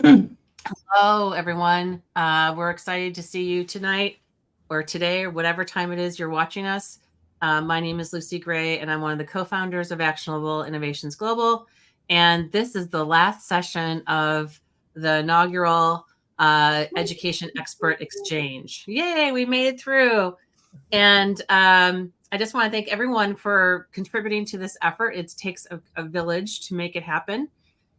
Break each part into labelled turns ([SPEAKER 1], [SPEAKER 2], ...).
[SPEAKER 1] Hello, everyone. We're excited to see you tonight or today or whatever time it is you're watching us. My name is Lucy Gray, and I'm one of the co-founders of Actionable Innovations Global. And this is the last session of the inaugural Education Expert Exchange. Yay, we made it through. And I just want to thank everyone for contributing to this effort. It takes a village to make it happen.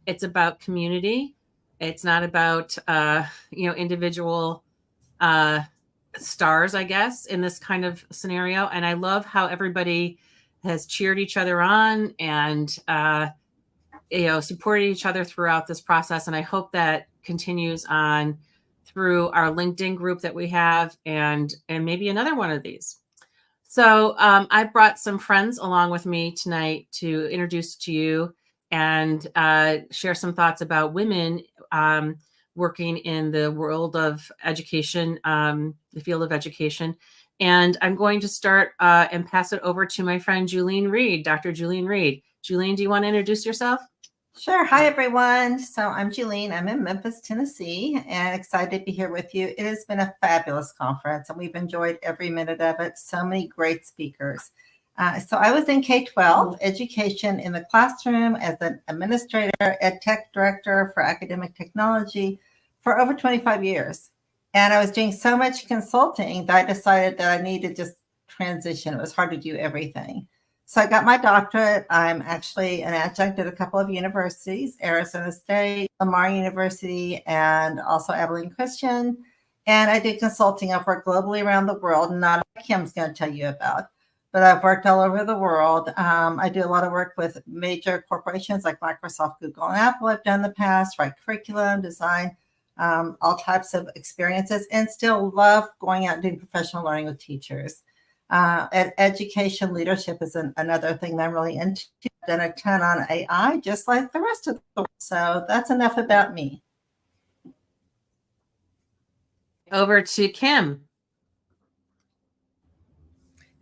[SPEAKER 1] It's about community. It's not about individual stars, I guess, in this kind of scenario. And I love how everybody has cheered each other on and supported each other throughout this process. And I hope that continues on through our LinkedIn group that we have and maybe another one of these. So I brought some friends along with me tonight to introduce to you and share some thoughts about women working in the world of education, the field of education. And I'm going to start and pass it over to my friend Julene Reed, Dr. Julene Reed. Julene, do you want to introduce yourself?
[SPEAKER 2] Sure. Hi, everyone. So I'm Julene. I'm in Memphis, Tennessee, and excited to be here with you. It has been a fabulous conference, and we've enjoyed every minute of it. So many great speakers. So I was in K-12 education in the classroom as an administrator, ed tech director for academic technology for over 25 years. And I was doing so much consulting that I decided that I needed to just transition. It was hard to do everything. So I got my doctorate. I'm actually an adjunct at a couple of universities, Arizona State, Lamar University, and also Abilene Christian. And I did consulting. I've worked globally around the world, not like Kim's going to tell you about, but I've worked all over the world. I do a lot of work with major corporations like Microsoft, Google, and Apple. I've done in the past, write curriculum, design, all types of experiences, and still love going out and doing professional learning with teachers. Education leadership is another thing that I'm really into. I've done a ton on AI, just like the rest of the world. So that's enough about me.
[SPEAKER 1] Over to Kim.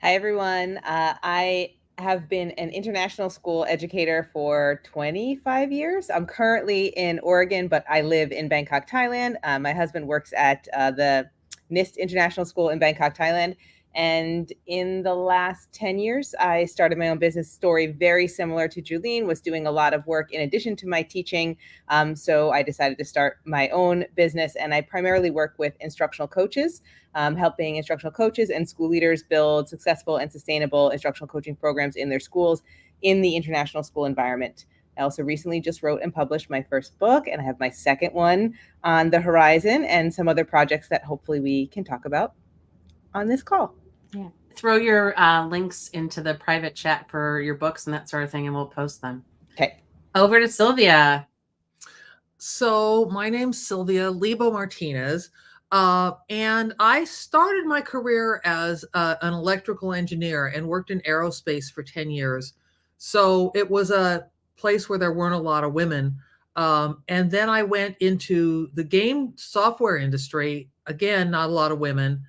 [SPEAKER 3] Hi, everyone. I have been an international school educator for 25 years. I'm currently in Oregon, but I live in Bangkok, Thailand. My husband works at the NIST International School in Bangkok, Thailand. And in the last 10 years, I started my own business. Story very similar to Julene, was doing a lot of work in addition to my teaching. So I decided to start my own business, and I primarily work with instructional coaches, helping instructional coaches and school leaders build successful and sustainable instructional coaching programs in their schools in the international school environment. I also recently just wrote and published my first book, and I have my second one on the horizon and some other projects that hopefully we can talk about on this call.
[SPEAKER 1] Yeah. Throw your links into the private chat for your books and that sort of thing, and we'll post them.
[SPEAKER 3] Okay.
[SPEAKER 1] Over to Sylvia.
[SPEAKER 4] So my name's Sylvia Libo Martinez, and I started my career as an electrical engineer and worked in aerospace for 10 years. So it was a place where there weren't a lot of women. And then I went into the game software industry. Again, not a lot of women.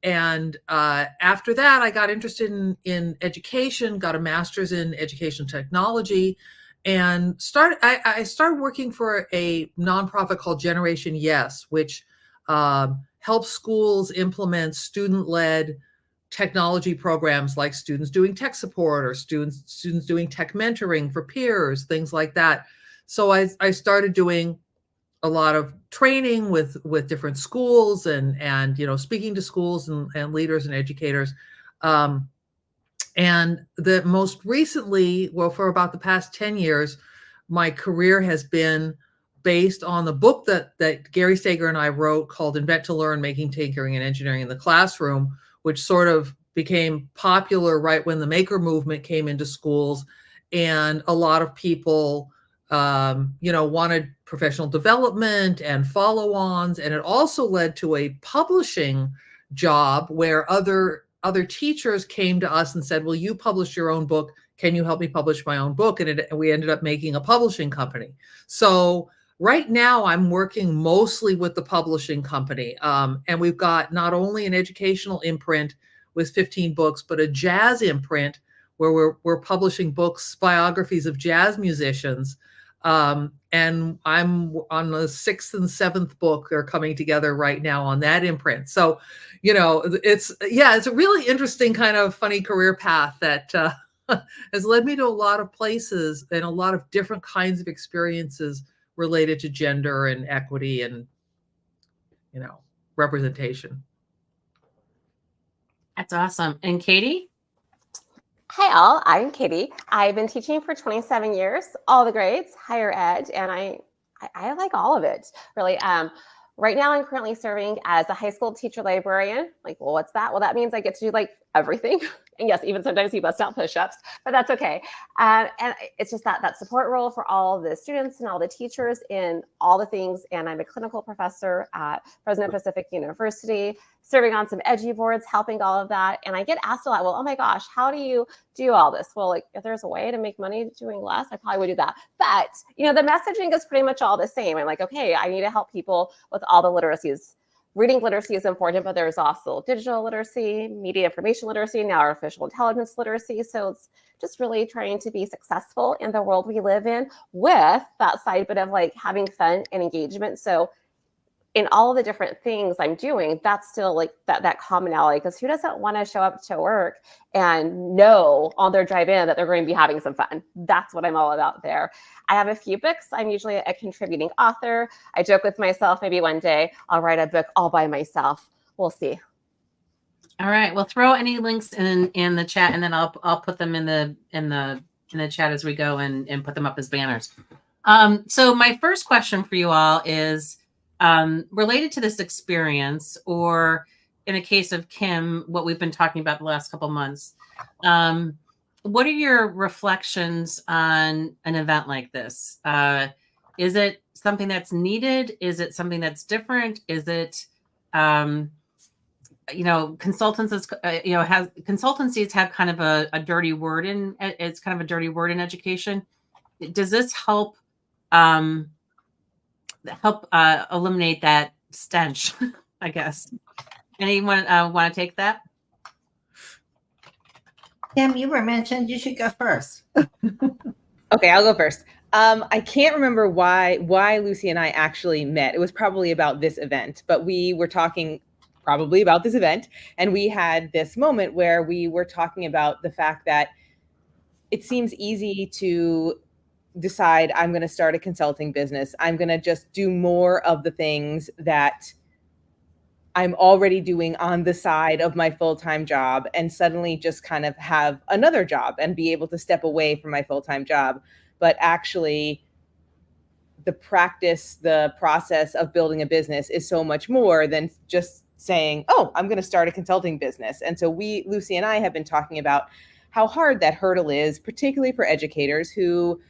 [SPEAKER 4] And after that, I got interested in education, got a master's in education technology, and I started working for a nonprofit called Generation Yes, which helps schools implement student-led technology programs like students doing tech support or students doing tech mentoring for peers, things like that. So I started doing a lot of training with different schools and speaking to schools and leaders and educators. And the most recently, well, for about the past 10 years, my career has been based on the book that Gary Sager and I wrote called Invent to Learn, Making Tinkering and Engineering in the Classroom, which sort of became popular right when the maker movement came into schools. And a lot of people wanted professional development and follow-ons. And it also led to a publishing job where other teachers came to us and said, well, you published your own book. Can you help me publish my own book? And we ended up making a publishing company. So right now I'm working mostly with the publishing company. And we've got not only an educational imprint with 15 books, but a jazz imprint where we're publishing books, biographies of jazz musicians. And I'm on the 6th and 7th book. They're coming together right now on that imprint. So, it's a really interesting kind of funny career path that has led me to a lot of places and a lot of different kinds of experiences related to gender and equity and, representation.
[SPEAKER 1] That's awesome. And Katie?
[SPEAKER 5] Hi all, I'm Katie. I've been teaching for 27 years, all the grades, higher ed, and I like all of it, really. Right now I'm currently serving as a high school teacher librarian. Like, well, what's that? Well, that means I get to do like everything. And yes, even sometimes you bust out push-ups, but that's okay. And it's just that support role for all the students and all the teachers in all the things. And I'm a clinical professor at Fresno Pacific University, serving on some edgy boards, helping all of that. And I get asked a lot, well, oh my gosh, how do you do all this? Well, like if there's a way to make money doing less, I probably would do that. But, the messaging is pretty much all the same. I'm like, okay, I need to help people with all the literacies. Reading literacy is important, but there's also digital literacy, media information literacy, now artificial intelligence literacy. So it's just really trying to be successful in the world we live in with that side bit of like having fun and engagement. So in all of the different things I'm doing, that's still like that commonality, because who doesn't want to show up to work and know on their drive in that they're going to be having some fun? That's what I'm all about there. I have a few books. I'm usually a contributing author. I joke with myself, maybe one day I'll write a book all by myself. We'll see.
[SPEAKER 1] All right. Well, throw any links in the chat, and then I'll put them in the chat as we go and put them up as banners. So my first question for you all is related to this experience, or in a case of Kim, what we've been talking about the last couple months. What are your reflections on an event like this? Is it something that's needed? Is it something that's different? Is it, consultancies have kind of a dirty word it's kind of a dirty word in education. Does this help eliminate that stench, I guess? Anyone want to take that?
[SPEAKER 2] Kim, you were mentioned. You should go first.
[SPEAKER 3] Okay, I'll go first. I can't remember why Lucy and I actually met. It was probably about this event, but we were talking probably about this event, and we had this moment where we were talking about the fact that it seems easy to decide I'm going to start a consulting business. I'm going to just do more of the things that I'm already doing on the side of my full-time job, and suddenly just kind of have another job and be able to step away from my full-time job. But actually, the process of building a business is so much more than just saying, oh, I'm going to start a consulting business. And so Lucy and I have been talking about how hard that hurdle is, particularly for educators who,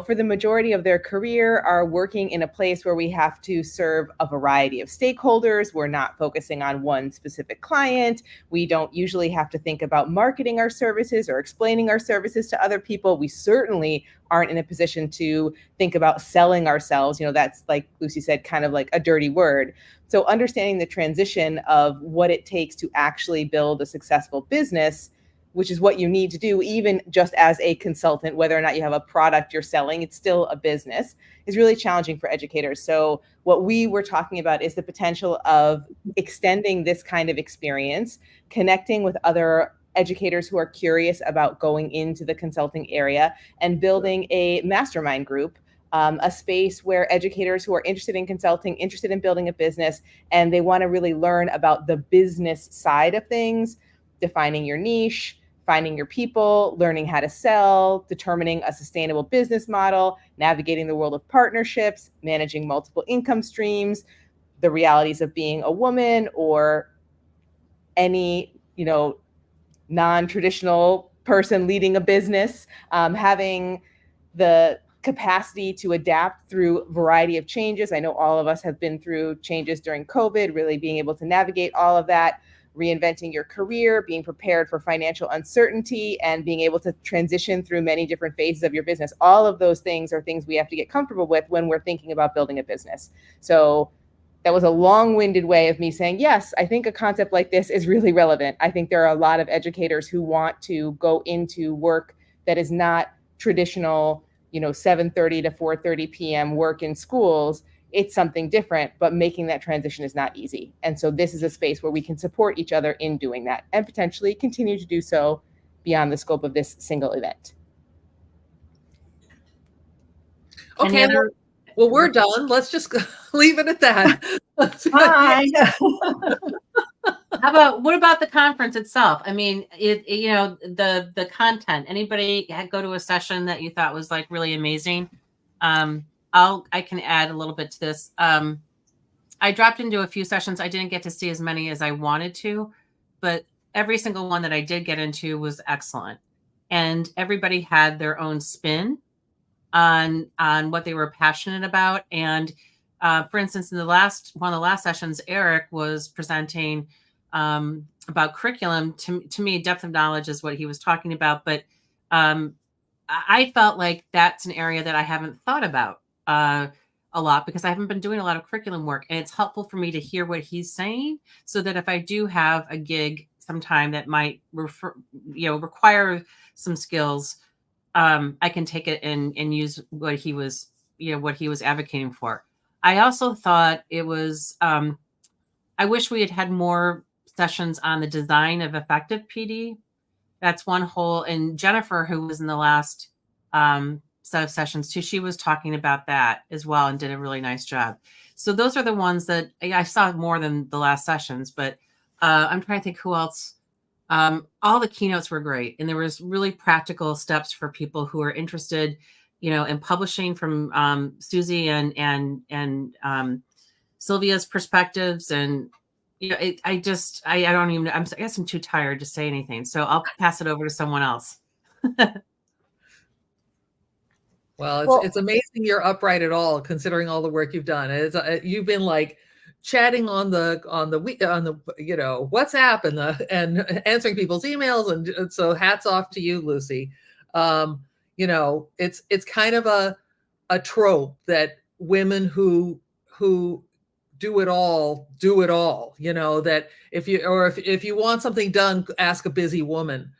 [SPEAKER 3] for the majority of their career are working in a place where we have to serve a variety of stakeholders. We're not focusing on one specific client. We don't usually have to think about marketing our services or explaining our services to other people. We certainly aren't in a position to think about selling ourselves. That's, like Lucy said, kind of like a dirty word. So understanding the transition of what it takes to actually build a successful business, which is what you need to do, even just as a consultant, whether or not you have a product you're selling, it's still a business, is really challenging for educators. So what we were talking about is the potential of extending this kind of experience, connecting with other educators who are curious about going into the consulting area, and building a mastermind group, a space where educators who are interested in consulting, interested in building a business, and they want to really learn about the business side of things, defining your niche, finding your people, learning how to sell, determining a sustainable business model, navigating the world of partnerships, managing multiple income streams, the realities of being a woman or any, non-traditional person leading a business, having the capacity to adapt through a variety of changes. I know all of us have been through changes during COVID, really being able to navigate all of that, reinventing your career, being prepared for financial uncertainty, and being able to transition through many different phases of your business. All of those things are things we have to get comfortable with when we're thinking about building a business. So that was a long-winded way of me saying, yes, I think a concept like this is really relevant. I think there are a lot of educators who want to go into work that is not traditional 7:30 to 4:30 p.m. work in schools, it's something different, but making that transition is not easy. And so this is a space where we can support each other in doing that and potentially continue to do so beyond the scope of this single event.
[SPEAKER 4] Okay, well, we're done. Let's just leave it at that.
[SPEAKER 2] Bye.
[SPEAKER 1] What about the conference itself? I mean, the content. Anybody go to a session that you thought was like really amazing? I can add a little bit to this. I dropped into a few sessions. I didn't get to see as many as I wanted to, but every single one that I did get into was excellent. And everybody had their own spin on what they were passionate about. And for instance, in one of the last sessions, Eric was presenting about curriculum. To me, depth of knowledge is what he was talking about. But I felt like that's an area that I haven't thought about a lot because I haven't been doing a lot of curriculum work. And it's helpful for me to hear what he's saying so that if I do have a gig sometime that might require some skills, I can take it and use what he was advocating for. I also thought it was, I wish we had had more sessions on the design of effective PD. That's one whole, and Jennifer, who was in the last set of sessions too, she was talking about that as well and did a really nice job. So those are the ones that I saw more than the last sessions, but I'm trying to think who else. All the keynotes were great. And there was really practical steps for people who are interested, in publishing from Susie and Sylvia's perspectives. And, I guess I'm too tired to say anything. So I'll pass it over to someone else.
[SPEAKER 4] Well, it's amazing you're upright at all, considering all the work you've done. You've been like chatting on the WhatsApp and answering people's emails, and so hats off to you, Lucy. It's kind of a trope that women who do it all, that if you want something done, ask a busy woman.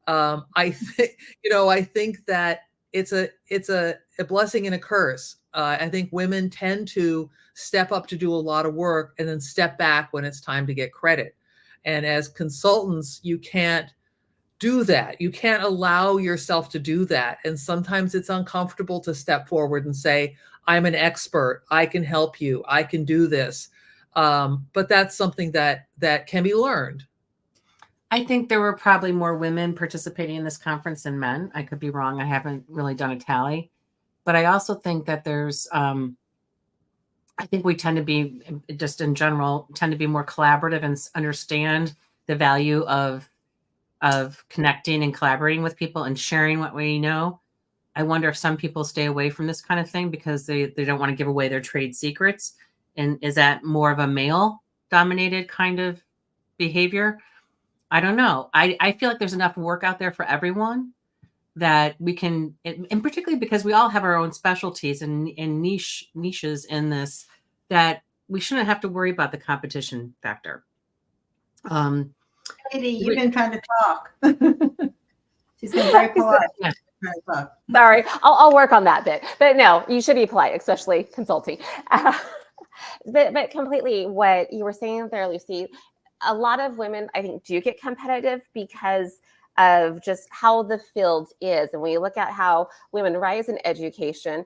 [SPEAKER 4] I think that it's a blessing and a curse. I think women tend to step up to do a lot of work and then step back when it's time to get credit. And as consultants, you can't do that. You can't allow yourself to do that. And sometimes it's uncomfortable to step forward and say, I'm an expert. I can help you. I can do this. But that's something that can be learned.
[SPEAKER 1] I think there were probably more women participating in this conference than men. I could be wrong. I haven't really done a tally. But I also think that there's, I think we tend to be, just in general, tend to be more collaborative and understand the value of connecting and collaborating with people and sharing what we know. I wonder if some people stay away from this kind of thing because they don't want to give away their trade secrets. And is that more of a male-dominated kind of behavior? I don't know. I feel like there's enough work out there for everyone that we can, and particularly because we all have our own specialties and niches in this, that we shouldn't have to worry about the competition factor.
[SPEAKER 2] Katie, you've been trying to talk. She's been very polite.
[SPEAKER 1] Yeah.
[SPEAKER 5] Sorry, I'll work on that bit. But no, you should be polite, especially consulting. But completely what you were saying there, Lucy, a lot of women, I think, do get competitive because of just how the field is. And when you look at how women rise in education,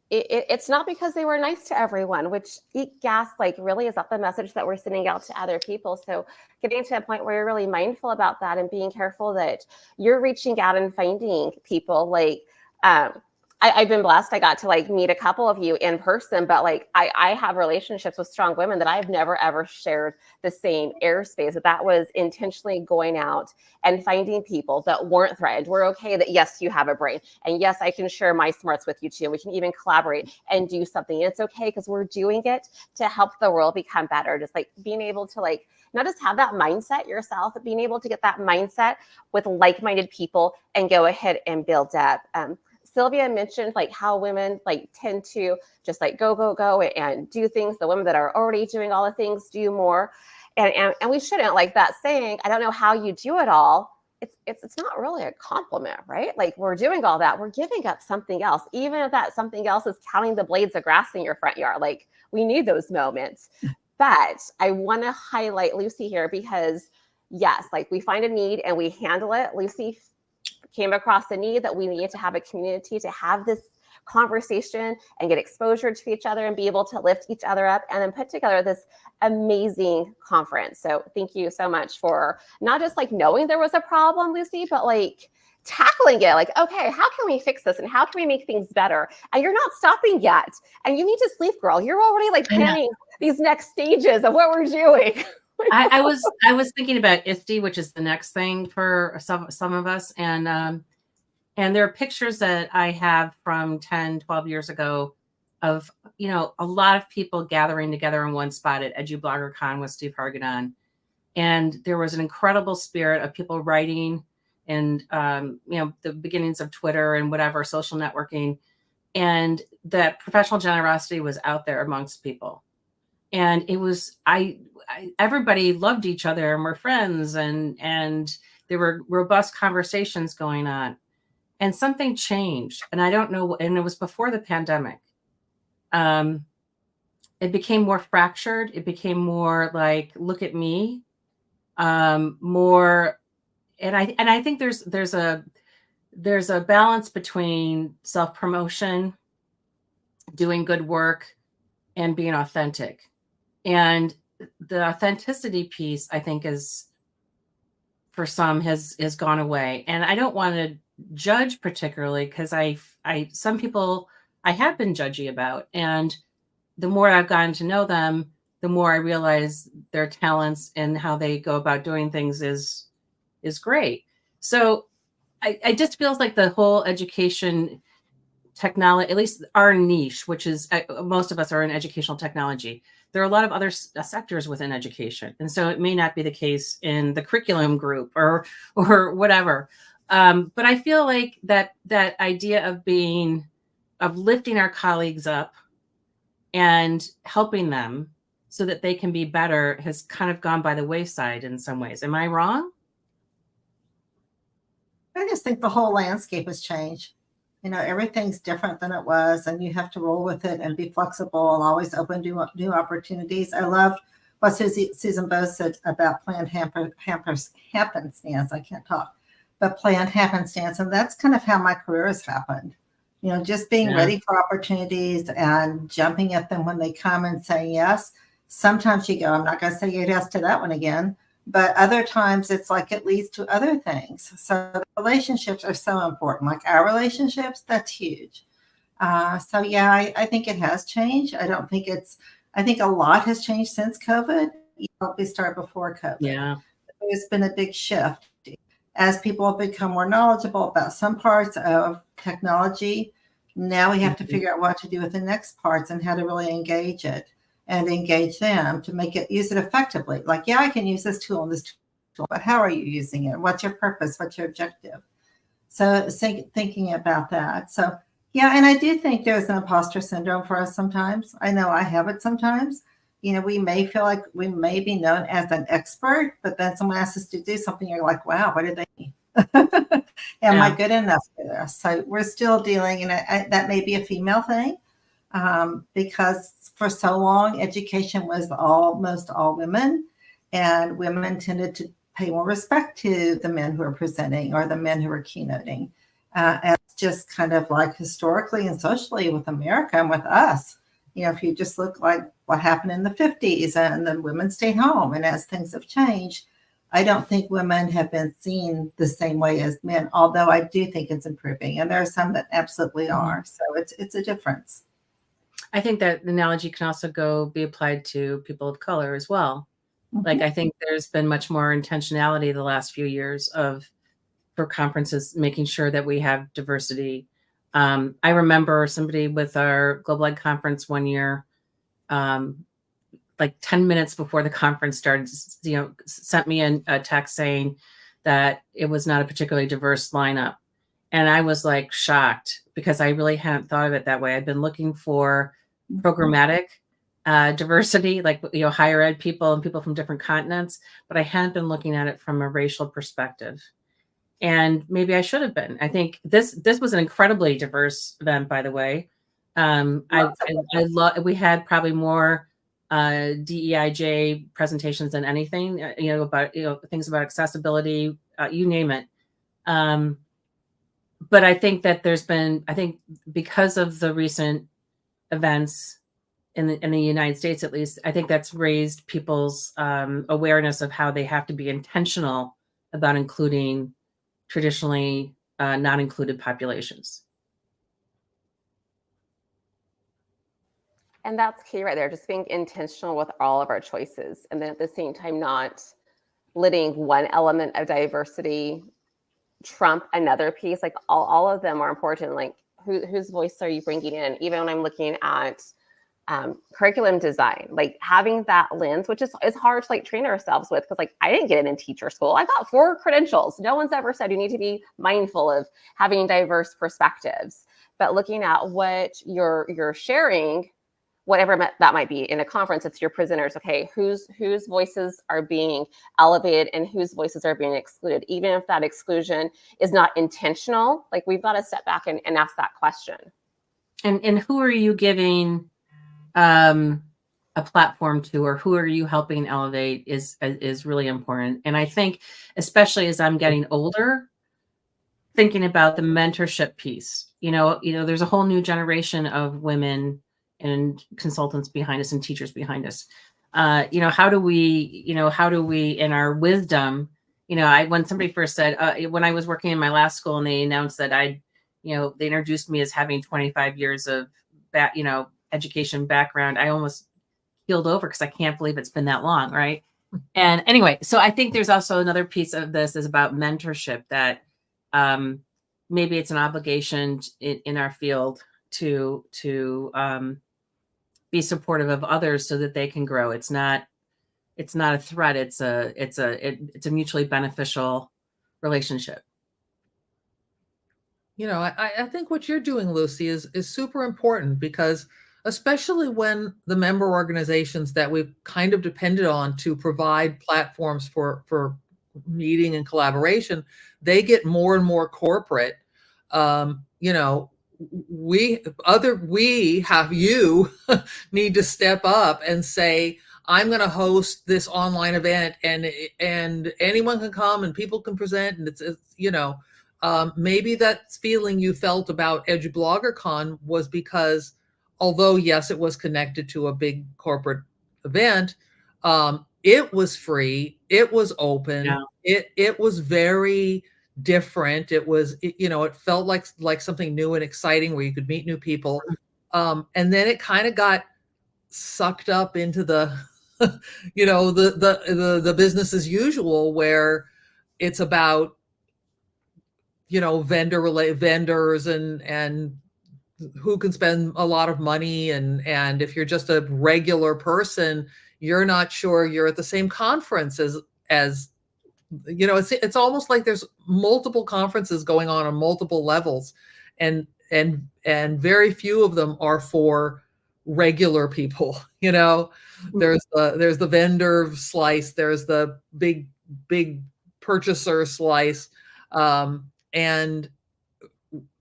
[SPEAKER 5] it's not because they were nice to everyone, which eat gas, like really is that the message that we're sending out to other people. So getting to a point where you're really mindful about that and being careful that you're reaching out and finding people like, I've been blessed. I got to like meet a couple of you in person, but like I have relationships with strong women that I've never ever shared the same airspace. That was intentionally going out and finding people that weren't threatened. We're okay that yes, you have a brain, and yes, I can share my smarts with you too. We can even collaborate and do something. It's okay because we're doing it to help the world become better. Just like being able to like not just have that mindset yourself, but being able to get that mindset with like-minded people and go ahead and build up. Sylvia mentioned like how women like tend to just like go and do things. The women that are already doing all the things do more, and we shouldn't. Like that saying, I don't know how you do it all, it's not really a compliment, right? Like, we're doing all that, we're giving up something else, even if that something else is counting the blades of grass in your front yard. Like, we need those moments. But I want to highlight Lucy here because, yes, like, we find a need and we handle it. Lucy came across the need that we needed to have a community to have this conversation and get exposure to each other and be able to lift each other up, and then put together this amazing conference. So thank you so much for not just like knowing there was a problem, Lucy, but like tackling it. Like, okay, how can we fix this and how can we make things better? And you're not stopping yet. And you need to sleep, girl. You're already like planning these next stages of what we're doing.
[SPEAKER 1] I was thinking about ISTE, which is the next thing for some of us. And there are pictures that I have from 10, 12 years ago of, you know, a lot of people gathering together in one spot at EduBloggerCon with Steve Hargadon. And there was an incredible spirit of people writing and, you know, the beginnings of Twitter and whatever, social networking. And that professional generosity was out there amongst people. And it was, everybody loved each other and were friends, and there were robust conversations going on. And something changed, and I don't know, and it was before the pandemic. It became more fractured. It became more like, look at me, more, and I think there's a balance between self-promotion, doing good work, and being authentic. And the authenticity piece, I think, is, for some, has gone away. And I don't want to judge particularly, because some people I have been judgy about, and the more I've gotten to know them, the more I realize their talents and how they go about doing things is great. So I just feels like the whole education technology, at least our niche, which is most of us are in educational technology. There are a lot of other sectors within education, and so it may not be the case in the curriculum group or whatever. But I feel like that idea of lifting our colleagues up and helping them so that they can be better has kind of gone by the wayside in some ways. Am I wrong?
[SPEAKER 2] I just think the whole landscape has changed. You know, everything's different than it was, and you have to roll with it and be flexible and always open to new opportunities. I loved what Susan Bose said about planned happenstance. I can't talk, but planned happenstance. And that's kind of how my career has happened. You know, just being ready for opportunities and jumping at them when they come and saying yes. Sometimes you go, I'm not going to say yes to that one again. But other times it's like it leads to other things. So relationships are so important. Like our relationships, that's huge. So yeah, I think it has changed. I think a lot has changed since COVID. You probably start before COVID.
[SPEAKER 1] Yeah.
[SPEAKER 2] There's been a big shift. As people have become more knowledgeable about some parts of technology, now we have to figure out what to do with the next parts and how to really engage it. And engage them to use it effectively. Like, yeah, I can use this tool and this tool, but how are you using it? What's your purpose? What's your objective? So thinking about that. So yeah, and I do think there's an imposter syndrome for us sometimes. I know I have it sometimes. You know, we may feel like we may be known as an expert, but then someone asks us to do something, you're like, wow, what did they mean? Am I good enough for this? So we're still dealing, and that may be a female thing. Because for so long, education was almost all women, and women tended to pay more respect to the men who are presenting or the men who are keynoting. And just kind of like historically and socially with America and with us, you know, if you just look like what happened in the 50s and the women stayed home, and as things have changed, I don't think women have been seen the same way as men, although I do think it's improving. And there are some that absolutely are. So it's a difference.
[SPEAKER 1] I think that analogy can also be applied to people of color as well. Like, I think there's been much more intentionality the last few years for conferences, making sure that we have diversity. I remember somebody with our Global Ed conference one year, like 10 minutes before the conference started, you know, sent me a text saying that it was not a particularly diverse lineup. And I was like shocked, because I really hadn't thought of it that way. I'd been looking for programmatic diversity, like, you know, higher ed people and people from different continents, but I hadn't been looking at it from a racial perspective. and maybe I should have been. I think this was an incredibly diverse event, by the way. I love. We had probably more DEIJ presentations than anything. About things about accessibility, you name it. But I think that I think because of the recent events in the United States, at least, I think that's raised people's awareness of how they have to be intentional about including traditionally not included populations.
[SPEAKER 5] And that's key right there, just being intentional with all of our choices. And then at the same time, not letting one element of diversity trump another piece. Like all of them are important. Like whose voice are you bringing in? Even when I'm looking at curriculum design, like having that lens, which is hard to like train ourselves with, because like I didn't get it in teacher school. I got 4 credentials. No one's ever said you need to be mindful of having diverse perspectives, but looking at what you're sharing, whatever that might be in a conference, it's your presenters. Okay, whose voices are being elevated and whose voices are being excluded, even if that exclusion is not intentional. Like we've got to step back and ask that question.
[SPEAKER 1] And who are you giving a platform to, or who are you helping elevate is really important. And I think, especially as I'm getting older, thinking about the mentorship piece, there's a whole new generation of women and consultants behind us and teachers behind us. How do we in our wisdom, when somebody first said, when I was working in my last school and they announced that they introduced me as having 25 years of education background, I almost keeled over because I can't believe it's been that long. Right. And anyway, so I think there's also another piece of this is about mentorship, that maybe it's an obligation in our field to be supportive of others so that they can grow. It's not a threat. It's a mutually beneficial relationship.
[SPEAKER 4] I think what you're doing, Lucy, is super important, because especially when the member organizations that we've kind of depended on to provide platforms for meeting and collaboration, they get more and more corporate. You need to step up and say, I'm going to host this online event, and anyone can come and people can present, and it's maybe that feeling you felt about EduBloggerCon was because, although yes, it was connected to a big corporate event, it was free, it was open, it was very different. It felt like something new and exciting where you could meet new people. And then it kind of got sucked up into the the business as usual, where it's about vendors and who can spend a lot of money, and if you're just a regular person, you're not sure you're at the same conference as it's almost like there's multiple conferences going on multiple levels, and very few of them are for regular people. There's the vendor slice, there's the big purchaser slice, and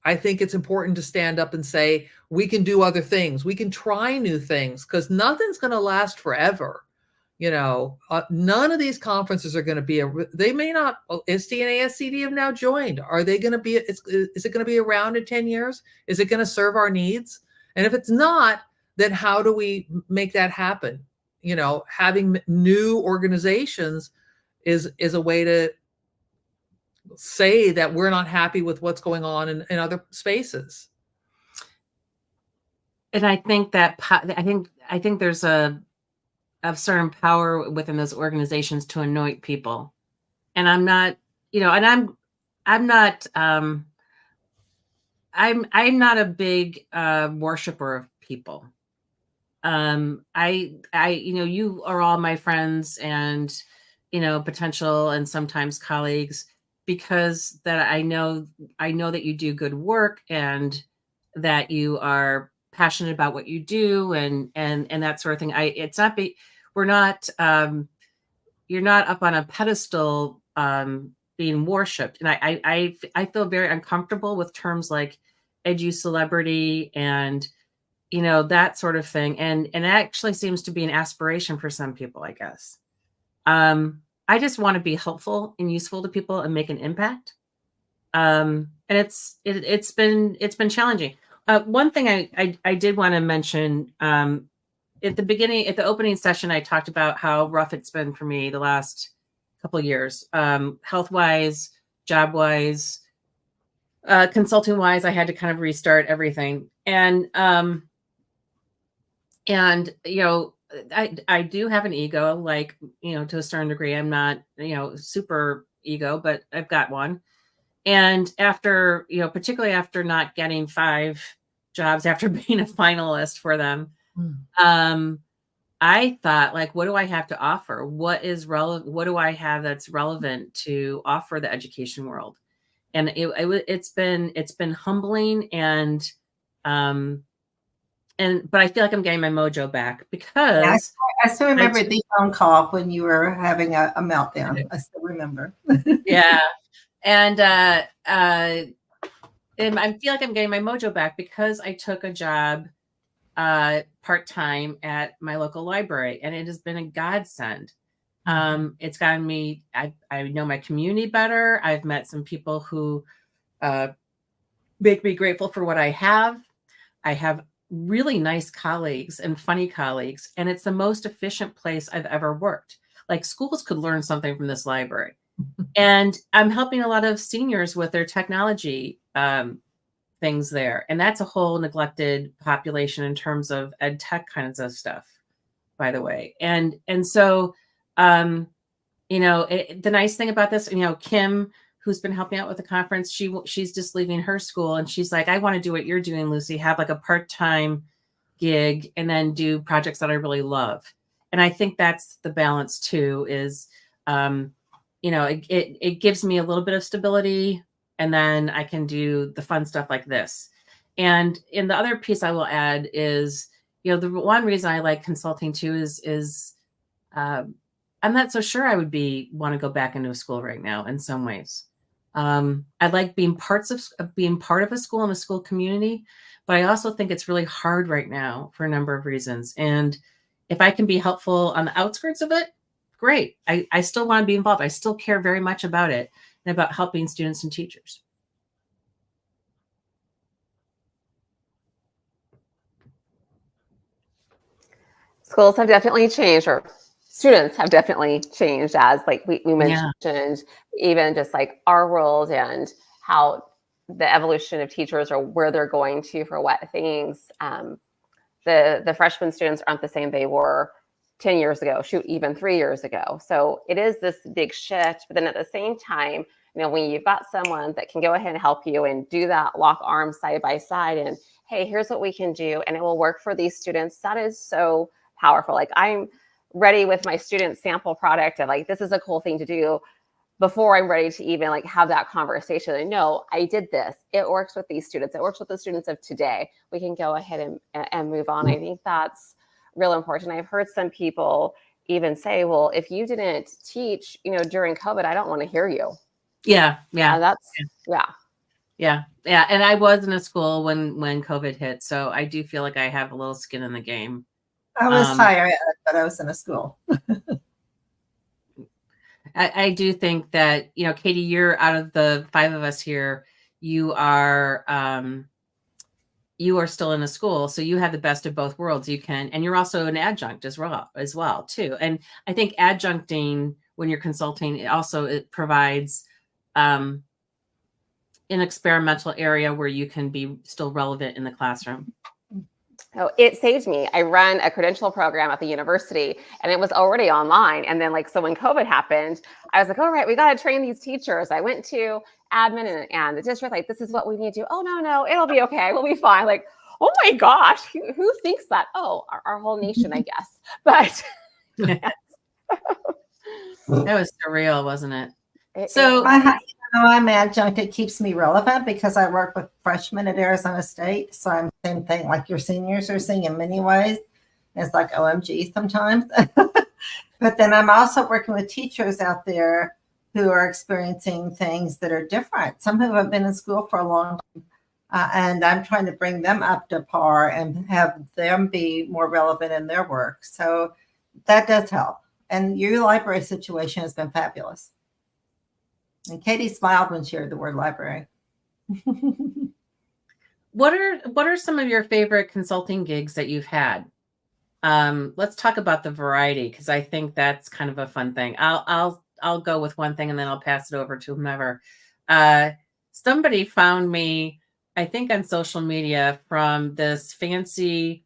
[SPEAKER 4] I think it's important to stand up and say, we can do other things, we can try new things, because nothing's going to last forever. None of these conferences are going to be they may not. ISTE and ASCD have now joined. Are they going to be? Is it going to be around in 10 years? Is it going to serve our needs? And if it's not, then how do we make that happen? Having new organizations is a way to say that we're not happy with what's going on in other spaces.
[SPEAKER 1] And I think that I think there's a certain power within those organizations to anoint people. And I'm not, and I'm not a big worshiper of people. You are all my friends and, potential and sometimes colleagues, because that I know that you do good work and that you are passionate about what you do and that sort of thing. You're not up on a pedestal being worshipped. And I feel very uncomfortable with terms like edu celebrity and, you know, that sort of thing. And it actually seems to be an aspiration for some people, I guess. I just want to be helpful and useful to people and make an impact. And it's been challenging. One thing I did want to mention, at the opening session, I talked about how rough it's been for me the last couple of years, health wise, job wise, consulting wise. I had to kind of restart everything, and you know, I do have an ego, like, you know, to a certain degree. I'm not, you know, super ego, but I've got one. And after, you know, particularly after not getting 5 jobs after being a finalist for them, I thought, like, what do I have to offer? What is relevant? What do I have that's relevant to offer the education world? And it's been humbling, and but I feel like I'm getting my mojo back because
[SPEAKER 2] I still remember the phone call when you were having a meltdown. I still remember.
[SPEAKER 1] Yeah. And I feel like I'm getting my mojo back because I took a job part-time at my local library, and it has been a godsend. It's gotten me, I know my community better. I've met some people who make me grateful for what I have. I have really nice colleagues and funny colleagues, and it's the most efficient place I've ever worked. Like, schools could learn something from this library. And I'm helping a lot of seniors with their technology things there. And that's a whole neglected population in terms of ed tech kinds of stuff, by the way. And so, you know, the nice thing about this, you know, Kim, who's been helping out with the conference, she's just leaving her school, and she's like, I want to do what you're doing, Lucy, have like a part-time gig and then do projects that I really love. And I think that's the balance too, is, you know, it gives me a little bit of stability, and then I can do the fun stuff like this. And in the other piece I will add is, you know, the one reason I like consulting too is I'm not so sure I would want to go back into a school right now in some ways. I like being part of a school and a school community, but I also think it's really hard right now for a number of reasons. And if I can be helpful on the outskirts of it, great. I still want to be involved. I still care very much about it and about helping students and teachers.
[SPEAKER 5] Schools have definitely changed, or students have definitely changed, as like we mentioned, even just like our world and how the evolution of teachers or where they're going to for what things. The freshman students aren't the same they were 10 years ago, even 3 years ago. So it is this big shift. But then at the same time, you know, when you've got someone that can go ahead and help you and do that, lock arms side by side, and hey, here's what we can do, and it will work for these students, that is so powerful. Like, I'm ready with my student sample product, and like, this is a cool thing to do before I'm ready to even like have that conversation. And no, I did this. It works with these students. It works with the students of today. We can go ahead and move on. I think that's real important. I've heard some people even say, well, if you didn't teach, you know, during COVID, I don't want to hear you.
[SPEAKER 1] Yeah. And I was in a school when COVID hit. So I do feel like I have a little skin in the game.
[SPEAKER 2] I was higher ed, but I was in a school.
[SPEAKER 1] I do think that, you know, Katie, you're out of the 5 of us here, you are still in a school, so you have the best of both worlds. You can, and you're also an adjunct as well too. And I think adjuncting when you're consulting, it provides an experimental area where you can be still relevant in the classroom.
[SPEAKER 5] Oh, it saved me. I run a credential program at the university, and it was already online. And then so when COVID happened, I was like, all right, we got to train these teachers. I went to admin and the district, like, this is what we need to do. Oh, no, it'll be okay. We'll be fine. Like, oh my gosh, who thinks that? Oh, our whole nation, I guess. But
[SPEAKER 1] that was surreal, wasn't it?
[SPEAKER 2] I'm adjunct. It keeps me relevant because I work with freshmen at Arizona State. So I'm the same thing like your seniors are seeing in many ways. It's like OMG sometimes. But then I'm also working with teachers out there who are experiencing things that are different. Some who have been in school for a long time. And I'm trying to bring them up to par and have them be more relevant in their work. So that does help. And your library situation has been fabulous. And Katie smiled when she heard the word library.
[SPEAKER 1] What are some of your favorite consulting gigs that you've had? Let's talk about the variety, because I think that's kind of a fun thing. I'll go with one thing and then I'll pass it over to whomever. Somebody found me, I think, on social media from this fancy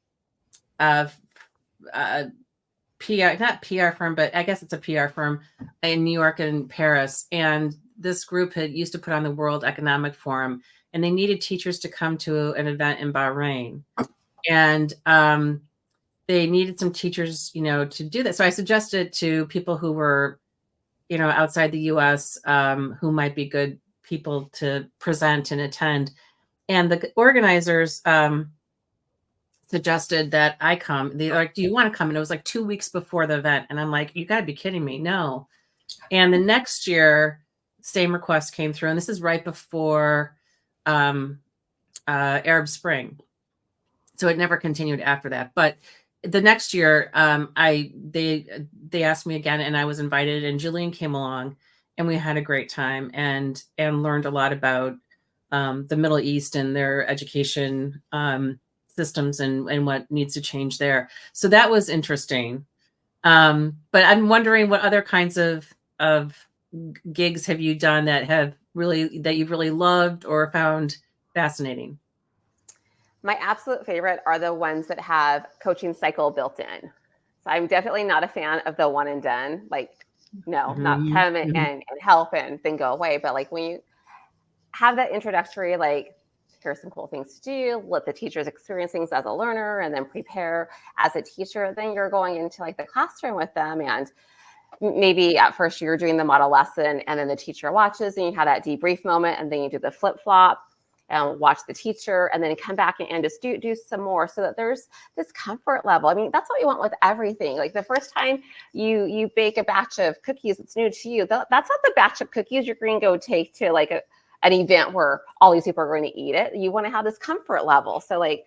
[SPEAKER 1] PR, not PR firm, but I guess it's a PR firm in New York and Paris. And this group had used to put on the World Economic Forum, and they needed teachers to come to an event in Bahrain. And they needed some teachers, to do that. So I suggested to people who were, outside the US, who might be good people to present and attend. And the organizers suggested that I come. They're like, do you want to come? And it was like 2 weeks before the event. And I'm like, you got to be kidding me. No. And the next year, same request came through. And this is right before Arab Spring. So it never continued after that. But the next year, they asked me again, and I was invited, and Julene came along, and we had a great time and learned a lot about the Middle East and their education systems and what needs to change there. So that was interesting. But I'm wondering what other kinds of gigs have you done that you've really loved or found fascinating?
[SPEAKER 5] My absolute favorite are the ones that have coaching cycle built in. So I'm definitely not a fan of the one and done, like, no, not come and help and then go away. But like when you have that introductory, like, here's some cool things to do, let the teachers experience things as a learner and then prepare as a teacher, then you're going into like the classroom with them. And maybe at first you're doing the model lesson and then the teacher watches and you have that debrief moment and then you do the flip flop and watch the teacher and then come back and just do some more so that there's this comfort level. I mean, that's what you want with everything. Like the first time you bake a batch of cookies that's new to you, that's not the batch of cookies you're going to go take to like an event where all these people are going to eat it. You want to have this comfort level. So like,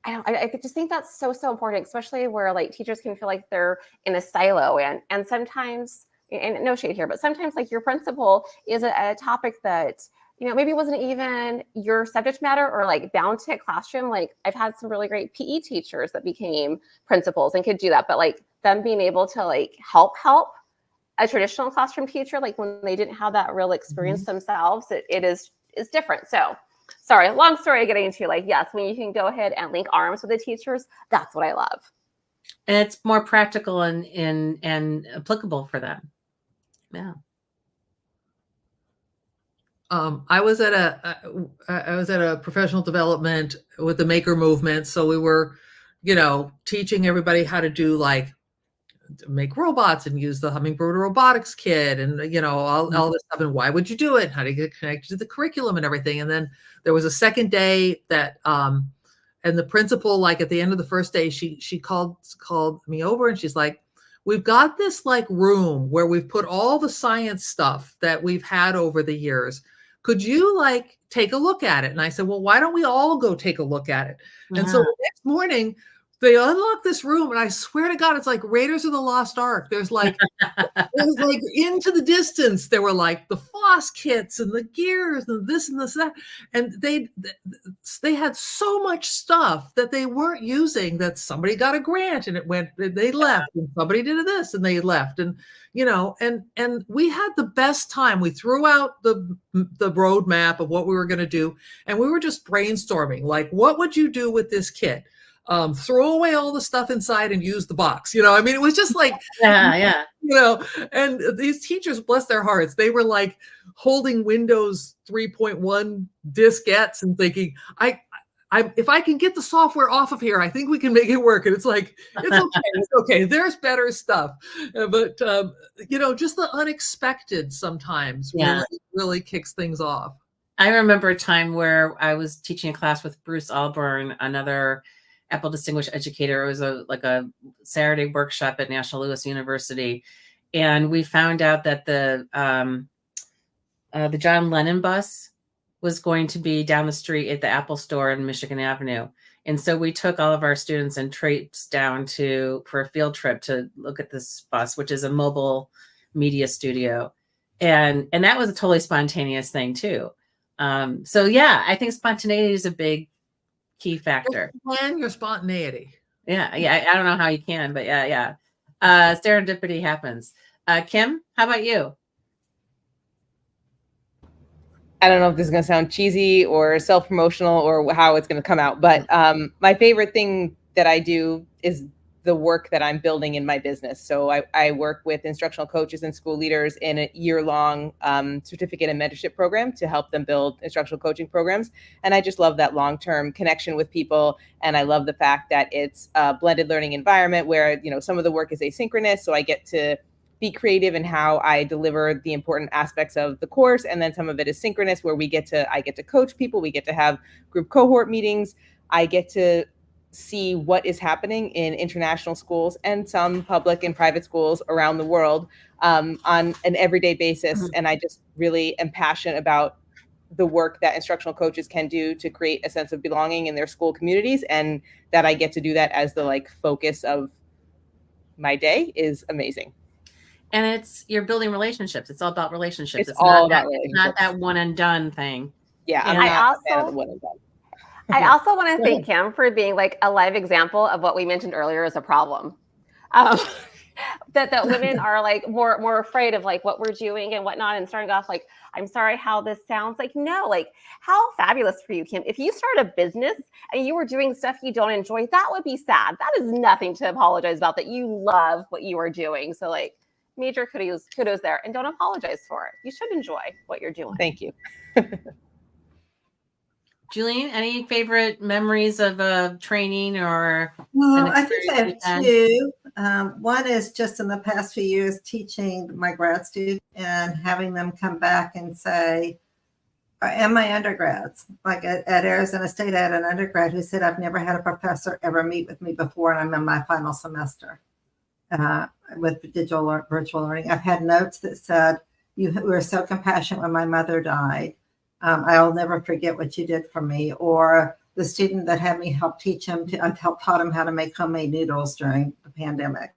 [SPEAKER 5] I just think that's so important, especially where like teachers can feel like they're in a silo and sometimes, and no shade here, but sometimes like your principal is a topic that, maybe wasn't even your subject matter or like bound to a classroom. Like I've had some really great PE teachers that became principals and could do that, but like them being able to like help a traditional classroom teacher, like when they didn't have that real experience themselves, it is different. So sorry, long story getting into like, yes, when you can go ahead and link arms with the teachers, that's what I love.
[SPEAKER 1] And it's more practical and applicable for them. Yeah.
[SPEAKER 4] I was at a professional development with the maker movement. So we were, teaching everybody how to do like make robots and use the Hummingbird robotics kit and, all this stuff. And why would you do it? How to get connected to the curriculum and everything. And then there was a second day that, and the principal, like at the end of the first day, she called me over and she's like, we've got this like room where we've put all the science stuff that we've had over the years. Could you like take a look at it? And I said, well, why don't we all go take a look at it? Yeah. And so the next morning they unlocked this room and I swear to God, it's like Raiders of the Lost Ark. There's like, it was like into the distance. There were like the floss kits and the gears and this and this, that. And they had so much stuff that they weren't using that somebody got a grant and they left and somebody did this and they left. And, and we had the best time. We threw out the roadmap of what we were going to do. And we were just brainstorming, like, what would you do with this kit? Throw away all the stuff inside and use the box. It was just like,
[SPEAKER 1] yeah.
[SPEAKER 4] And these teachers, bless their hearts, they were like holding Windows 3.1 diskettes and thinking, if I can get the software off of here, I think we can make it work. And it's like, it's okay. There's better stuff. But, just the unexpected sometimes really kicks things off.
[SPEAKER 1] I remember a time where I was teaching a class with Bruce Alburn, another Apple Distinguished Educator. It was a Saturday workshop at National Louis University. and we found out that the John Lennon bus was going to be down the street at the Apple store in Michigan Avenue. And so we took all of our students and traipsed down for a field trip to look at this bus, which is a mobile media studio. And that was a totally spontaneous thing too. So yeah, I think spontaneity is a big key factor.
[SPEAKER 4] And your spontaneity.
[SPEAKER 1] Yeah. I don't know how you can, but yeah. Serendipity happens. Kim, how about you?
[SPEAKER 3] I don't know if this is going to sound cheesy or self-promotional or how it's going to come out, but my favorite thing that I do is the work that I'm building in my business. So I work with instructional coaches and school leaders in a year-long certificate and mentorship program to help them build instructional coaching programs. And I just love that long-term connection with people. And I love the fact that it's a blended learning environment where, some of the work is asynchronous. So I get to be creative in how I deliver the important aspects of the course. And then some of it is synchronous where I get to coach people. We get to have group cohort meetings. I get to see what is happening in international schools and some public and private schools around the world on an everyday basis. Mm-hmm. And I just really am passionate about the work that instructional coaches can do to create a sense of belonging in their school communities. And that I get to do that as the focus of my day is amazing.
[SPEAKER 1] And you're building relationships. It's all about relationships.
[SPEAKER 3] It's all about relationships.
[SPEAKER 1] Not that one and done thing.
[SPEAKER 3] Yeah, I'm not a fan of the one and done.
[SPEAKER 5] I also want to thank Kim for being a live example of what we mentioned earlier as a problem. That women are more afraid of what we're doing and whatnot, and starting off I'm sorry how this sounds. No, how fabulous for you, Kim. If you start a business and you were doing stuff you don't enjoy, that would be sad. That is nothing to apologize about, that you love what you are doing. So major kudos there, and don't apologize for it. You should enjoy what you're doing.
[SPEAKER 3] Thank you.
[SPEAKER 1] Julene, any favorite memories of training or?
[SPEAKER 2] Well, I think I have two. One is just in the past few years teaching my grad students and having them come back and say, and my undergrads, at Arizona State, I had an undergrad who said, I've never had a professor ever meet with me before, and I'm in my final semester with virtual learning. I've had notes that said, you were so compassionate when my mother died. I'll never forget what you did for me. Or the student that had me help teach him, I taught him how to make homemade noodles during the pandemic.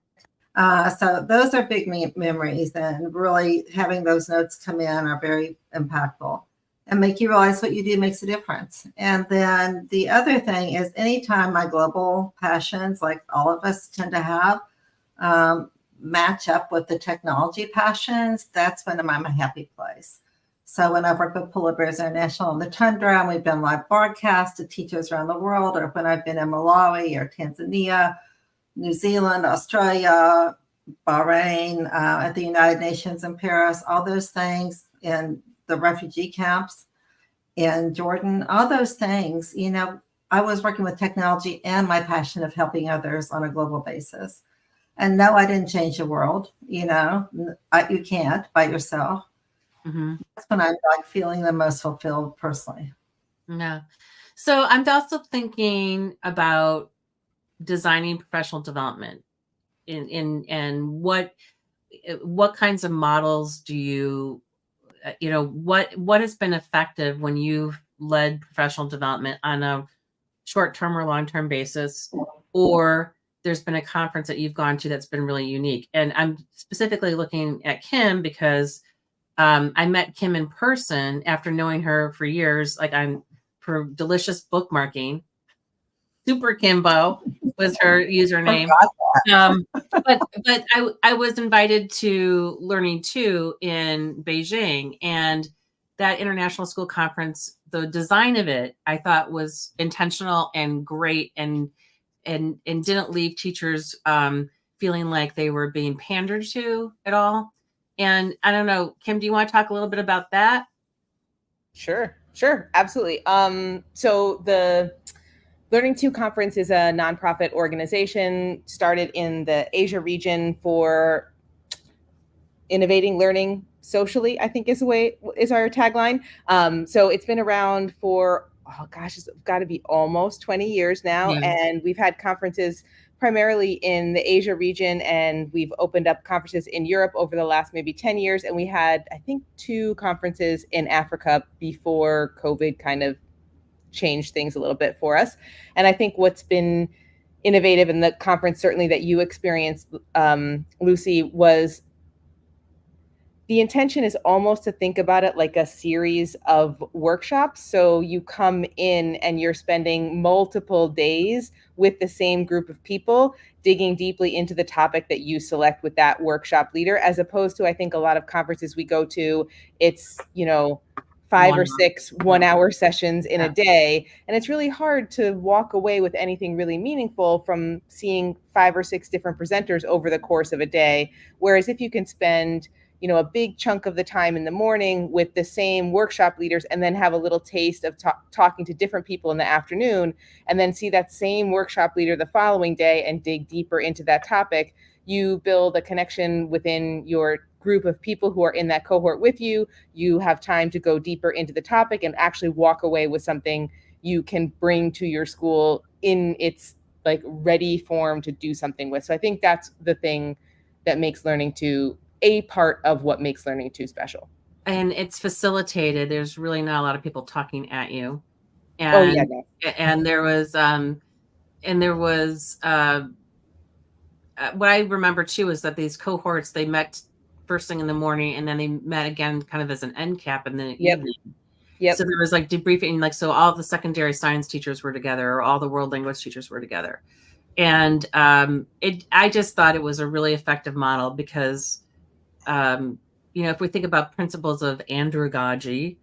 [SPEAKER 2] So those are big memories, and really having those notes come in are very impactful and make you realize what you do makes a difference. And then the other thing is anytime my global passions, like all of us tend to have, match up with the technology passions, that's when I'm a happy place. So when I've worked with Polar Bears International on the Tundra, and we've done live broadcasts to teachers around the world, or when I've been in Malawi or Tanzania, New Zealand, Australia, Bahrain, at the United Nations in Paris, all those things, in the refugee camps in Jordan, all those things, I was working with technology and my passion of helping others on a global basis. And no, I didn't change the world. You can't by yourself. Mm-hmm. That's when I'm feeling the most fulfilled personally.
[SPEAKER 1] Yeah. So I'm also thinking about designing professional development and what kinds of models do you, what has been effective when you've led professional development on a short-term or long-term basis, or there's been a conference that you've gone to that's been really unique. And I'm specifically looking at Kim because I met Kim in person after knowing her for years, for delicious bookmarking. Super Kimbo was her username. But I was invited to Learning 2 in Beijing, and that international school conference, the design of it, I thought was intentional and great, and didn't leave teachers feeling like they were being pandered to at all. And I don't know, Kim, do you want to talk a little bit about that?
[SPEAKER 3] Sure, absolutely. So the Learning 2 conference is a nonprofit organization started in the Asia region for innovating learning socially, I think is our tagline. So it's been around for oh gosh, it's got to be almost 20 years now.
[SPEAKER 1] Yeah.
[SPEAKER 3] And we've had conferences primarily in the Asia region, and we've opened up conferences in Europe over the last maybe 10 years. And we had, I think, 2 conferences in Africa before COVID kind of changed things a little bit for us. And I think what's been innovative in the conference, certainly that you experienced, Lucy, was the intention is almost to think about it like a series of workshops. So you come in and you're spending multiple days with the same group of people, digging deeply into the topic that you select with that workshop leader, as opposed to, I think, a lot of conferences we go to, it's, 5 or 6 one-hour sessions in a day. And it's really hard to walk away with anything really meaningful from seeing 5 or 6 different presenters over the course of a day. Whereas if you can spend a big chunk of the time in the morning with the same workshop leaders, and then have a little taste of talking to different people in the afternoon, and then see that same workshop leader the following day and dig deeper into that topic, you build a connection within your group of people who are in that cohort with you. You have time to go deeper into the topic and actually walk away with something you can bring to your school in its like ready form to do something with. So I think that's the thing that makes Learning to a part of what makes Learning to special.
[SPEAKER 1] And it's facilitated. There's really not a lot of people talking at you. And,
[SPEAKER 3] Oh yeah, no.
[SPEAKER 1] and there was what I remember too is that these cohorts, they met first thing in the morning, and then they met again kind of as an end cap in the evening.
[SPEAKER 3] Yep.
[SPEAKER 1] So there was like debriefing, like, so all the secondary science teachers were together, or all the world language teachers were together. And I just thought it was a really effective model because, if we think about principles of andragogy,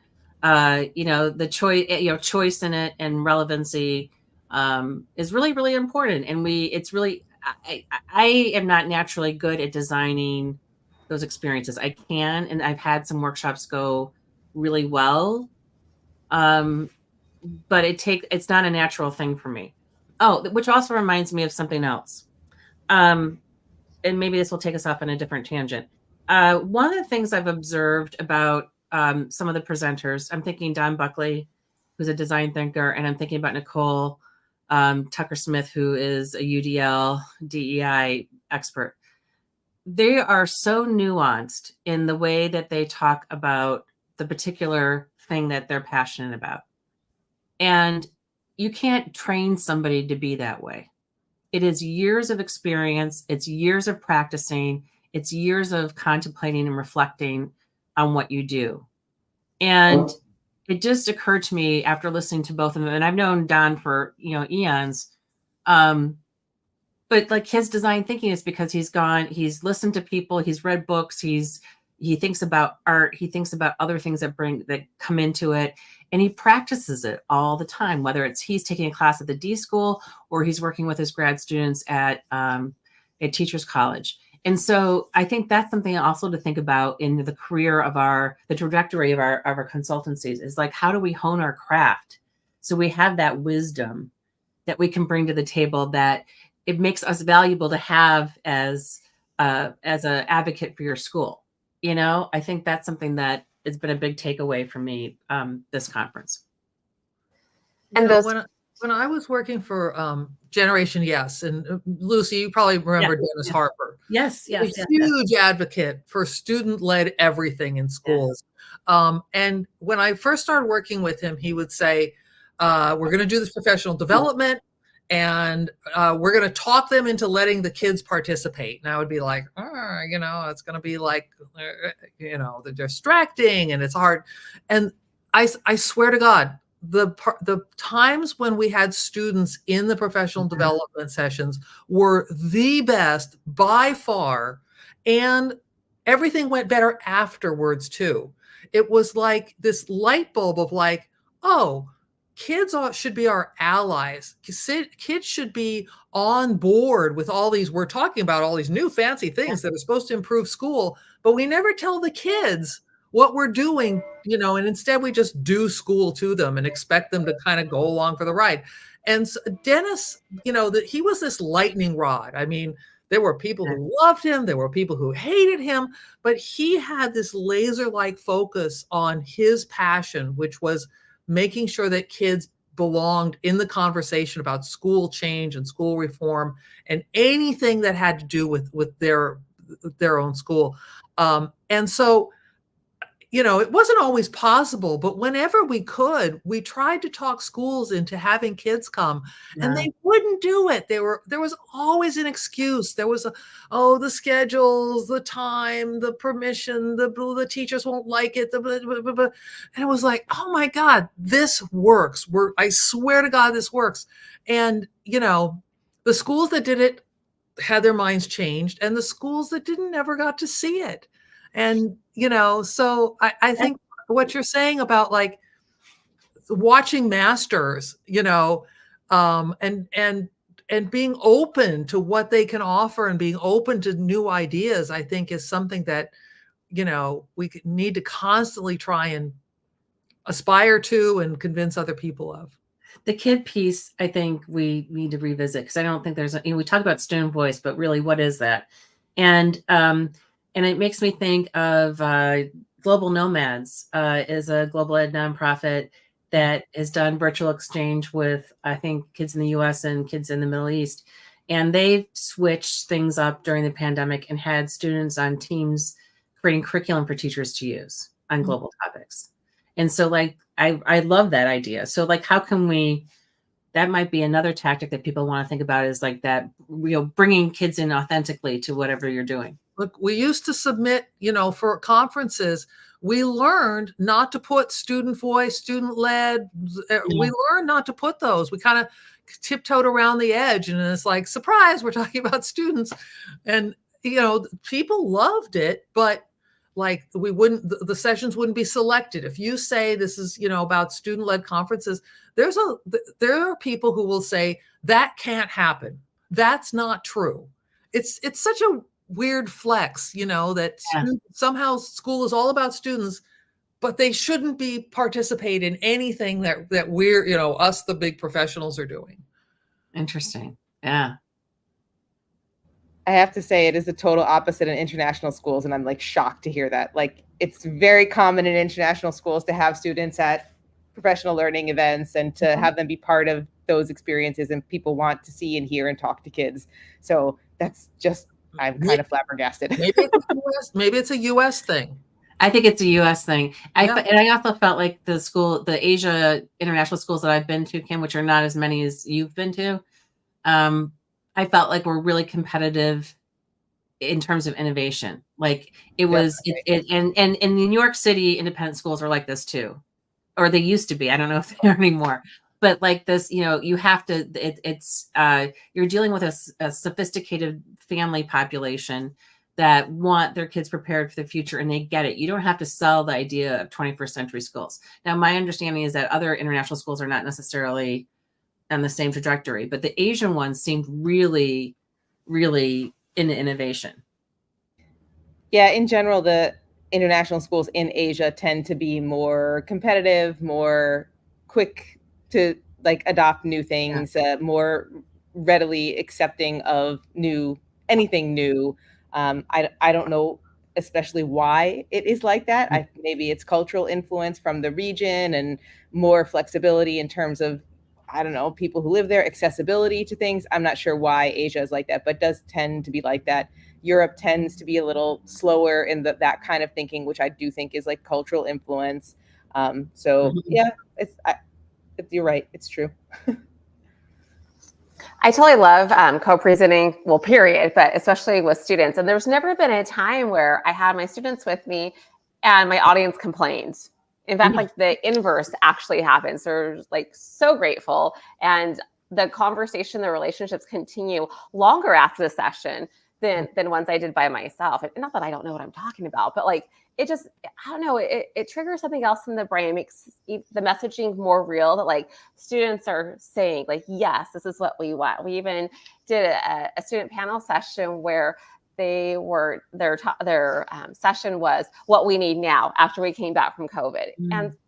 [SPEAKER 1] the choice in it and relevancy is really, really important. And I am not naturally good at designing those experiences. I can, and I've had some workshops go really well. But it's not a natural thing for me. Oh, which also reminds me of something else. And maybe this will take us off on a different tangent. One of the things I've observed about some of the presenters, I'm thinking Don Buckley, who's a design thinker, and I'm thinking about Nicole Tucker Smith, who is a UDL DEI expert. They are so nuanced in the way that they talk about the particular thing that they're passionate about. And you can't train somebody to be that way. It is years of experience. It's years of practicing. It's years of contemplating and reflecting on what you do. And it just occurred to me after listening to both of them, and I've known Don for, eons. But like his design thinking is because he's listened to people, he's read books, he thinks about art, he thinks about other things that come into it, and he practices it all the time, whether it's he's taking a class at the D school or he's working with his grad students at Teachers College. And so I think that's something also to think about in the career of the trajectory of our consultancies is like, how do we hone our craft so we have that wisdom that we can bring to the table, that it makes us valuable to have as an advocate for your school. I think that's something that has been a big takeaway for me this conference.
[SPEAKER 3] And
[SPEAKER 4] when I was working for Generation Yes, and Lucy, you probably remember Dennis Harper.
[SPEAKER 1] Yes.
[SPEAKER 4] A huge advocate for student-led everything in schools. Yes. And when I first started working with him, he would say, we're going to do this professional development, and we're going to talk them into letting the kids participate. And I would be like, it's going to be like, they're distracting and it's hard. And I swear to God, the times when we had students in the professional development sessions were the best by far. And everything went better afterwards too. It was like this light bulb of like, oh, kids should be our allies. Kids should be on board with all these. We're talking about all these new fancy things that are supposed to improve school, but we never tell the kids what we're doing, and instead we just do school to them and expect them to kind of go along for the ride. And so Dennis, he was this lightning rod. I mean, there were people who loved him. There were people who hated him, but he had this laser-like focus on his passion, which was making sure that kids belonged in the conversation about school change and school reform and anything that had to do with their own school. And so, you know, it wasn't always possible, but whenever we could, we tried to talk schools into having kids come, and they wouldn't do it. There was always an excuse. There was the schedules, the time, the permission, the teachers won't like it, and it was like, oh my God, this works. I swear to God, this works. And, you know, the schools that did it had their minds changed, and the schools that didn't never got to see it. And, you know, so I think what you're saying about like watching masters, you know, and being open to what they can offer and being open to new ideas, I think is something that, you know, we need to constantly try and aspire to and convince other people of.
[SPEAKER 1] The kid piece, I think we need to revisit, because I don't think there's, you know, we talk about student voice, but really, what is that? And it makes me think of Global Nomads is a global ed nonprofit that has done virtual exchange with, I think, kids in the US and kids in the Middle East. And they switched things up during the pandemic and had students on teams creating curriculum for teachers to use on global topics. And so, like, I love that idea. So, like, how can that might be another tactic that people want to think about, is like that, you know, bringing kids in authentically to whatever you're doing.
[SPEAKER 4] Look, we used to submit, you know, for conferences, we learned not to put student voice, student led. We learned not to put those. We kind of tiptoed around the edge, and it's like, surprise, we're talking about students. And, you know, people loved it, but like the sessions wouldn't be selected. If you say this is, you know, about student led conferences, there are people who will say that can't happen. That's not true. It's such a weird flex, you know, that somehow school is all about students, but they shouldn't be participate in anything that we're, you know, us, the big professionals, are doing.
[SPEAKER 1] Interesting. Yeah.
[SPEAKER 3] I have to say, it is the total opposite in international schools, and I'm like shocked to hear that. Like, it's very common in international schools to have students at professional learning events and to have them be part of those experiences, and people want to see and hear and talk to kids. So that's just, I'm kind of flabbergasted.
[SPEAKER 4] Maybe it's a US thing.
[SPEAKER 1] I think it's a US thing. And I also felt like the Asia international schools that I've been to, Kim, which are not as many as you've been to, I felt like we're really competitive in terms of innovation. Like it was, and in New York City, independent schools are like this too, or they used to be. I don't know if they are anymore. But like this, you know, you have to, you're dealing with a sophisticated family population that want their kids prepared for the future, and they get it. You don't have to sell the idea of 21st century schools. Now, my understanding is that other international schools are not necessarily on the same trajectory, but the Asian ones seemed really, really into innovation.
[SPEAKER 3] Yeah, in general, the international schools in Asia tend to be more competitive, more quick to like adopt new things, more readily accepting of anything new. I don't know especially why it is like that. Maybe it's cultural influence from the region and more flexibility in terms of, I don't know, people who live there, accessibility to things. I'm not sure why Asia is like that, but does tend to be like that. Europe tends to be a little slower in that kind of thinking, which I do think is like cultural influence. Yeah, you're right. It's true.
[SPEAKER 5] I totally love co-presenting, well, period, but especially with students. And there's never been a time where I had my students with me and my audience complained. In fact, like the inverse actually happens. They're like so grateful. And the conversation, the relationships continue longer after the session than ones I did by myself. And not that I don't know what I'm talking about, but like, it just, I don't know, it triggers something else in the brain, makes the messaging more real, that like students are saying like, yes, this is what we want. We even did a student panel session where their session was what we need now after we came back from COVID.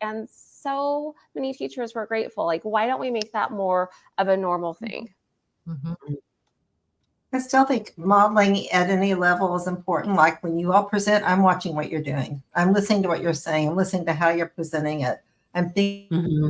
[SPEAKER 5] And so many teachers were grateful. Like, why don't we make that more of a normal thing?
[SPEAKER 2] I still think modeling at any level is important. Like when you all present, I'm watching what you're doing. I'm listening to what you're saying. I'm listening to how you're presenting it. I'm thinking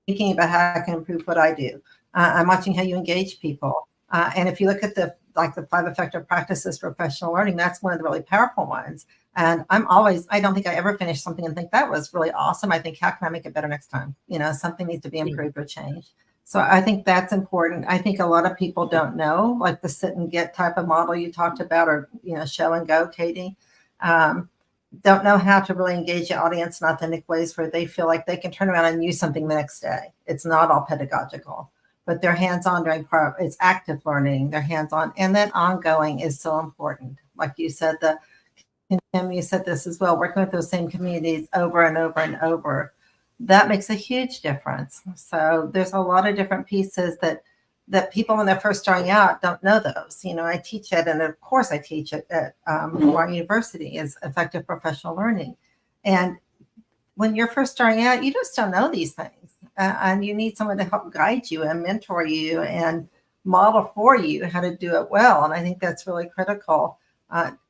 [SPEAKER 2] thinking about how I can improve what I do. I'm watching how you engage people. And if you look at the 5 effective practices for professional learning, that's one of the really powerful ones. And I don't think I ever finish something and think that was really awesome. I think, how can I make it better next time? Something needs to be improved or changed. So I think that's important. I think a lot of people don't know, like the sit and get type of model you talked about, or, show and go, Katie. Don't know how to really engage the audience in authentic ways where they feel like they can turn around and use something the next day. It's not all pedagogical, but they're hands-on during it's active learning, they're hands-on, and then ongoing is so important. Like you said, Kim, you said this as well, working with those same communities over and over and over, that makes a huge difference. So there's a lot of different pieces that people, when they're first starting out, don't know those. I teach it, and of course I teach it at our university, is effective professional learning. And when you're first starting out, you just don't know these things. And you need someone to help guide you and mentor you and model for you how to do it well. And I think that's really critical,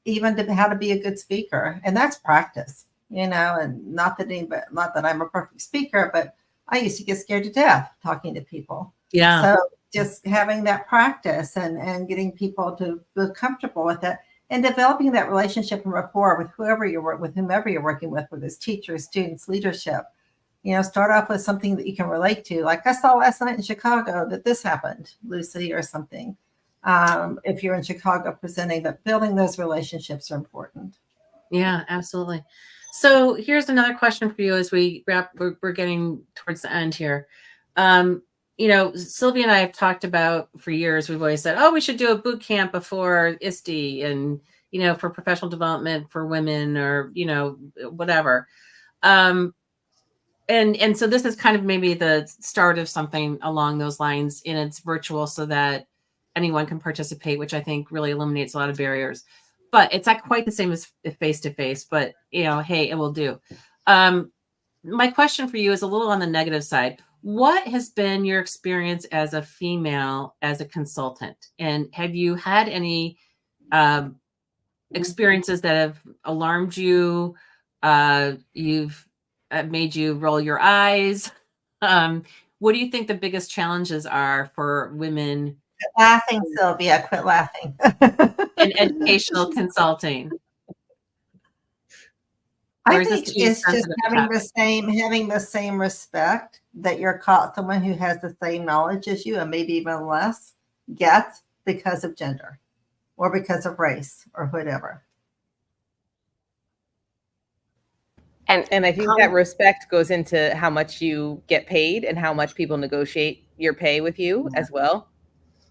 [SPEAKER 2] even to how to be a good speaker. And that's practice, and not that I'm a perfect speaker, but I used to get scared to death talking to people.
[SPEAKER 1] Yeah.
[SPEAKER 2] So just having that practice and getting people to feel comfortable with it, and developing that relationship and rapport with whomever you're working with, whether it's teachers, students, leadership. Start off with something that you can relate to. Like I saw last night in Chicago that this happened, Lucy, or something. If you're in Chicago presenting, but building those relationships are important.
[SPEAKER 1] Yeah, absolutely. So here's another question for you as we wrap. We're getting towards the end here. Sylvia and I have talked about for years, we've always said, oh, we should do a boot camp before ISTE and, for professional development for women, or, whatever. And so this is kind of maybe the start of something along those lines, and it's virtual so that anyone can participate, which I think really eliminates a lot of barriers. But it's not quite the same as face-to-face, but, hey, it will do. My question for you is a little on the negative side. What has been your experience as a female, as a consultant? And have you had any experiences that have alarmed you? You've made you roll your eyes? What do you think the biggest challenges are for women?
[SPEAKER 2] Quit laughing, Sylvia. Quit laughing.
[SPEAKER 1] In educational consulting?
[SPEAKER 2] I think it's just having the same respect that you're caught someone who has the same knowledge as you, and maybe even less, gets, because of gender or because of race or whatever.
[SPEAKER 3] And I think that respect goes into how much you get paid and how much people negotiate your pay with you as well.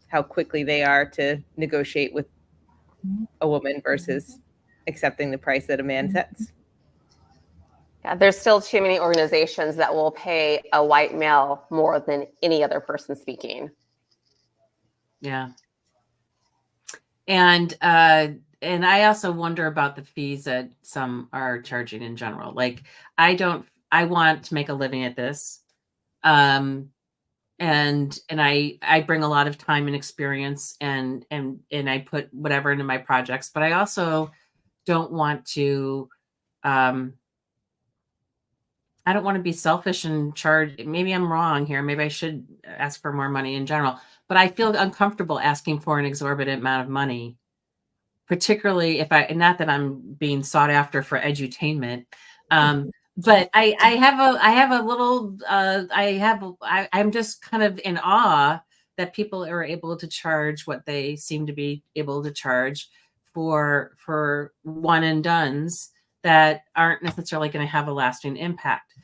[SPEAKER 3] How quickly they are to negotiate with a woman versus accepting the price that a man sets.
[SPEAKER 5] Yeah, there's still too many organizations that will pay a white male more than any other person speaking.
[SPEAKER 1] Yeah. And I also wonder about the fees that some are charging in general. Like, I want to make a living at this. And I bring a lot of time and experience, and I put whatever into my projects, but I also don't want to, I don't want to be selfish and charge. Maybe I'm wrong here. Maybe I should ask for more money in general, but I feel uncomfortable asking for an exorbitant amount of money, particularly if not that I'm being sought after for edutainment. But I'm just kind of in awe that people are able to charge what they seem to be able to charge for one and dones that aren't necessarily going to have a lasting impact.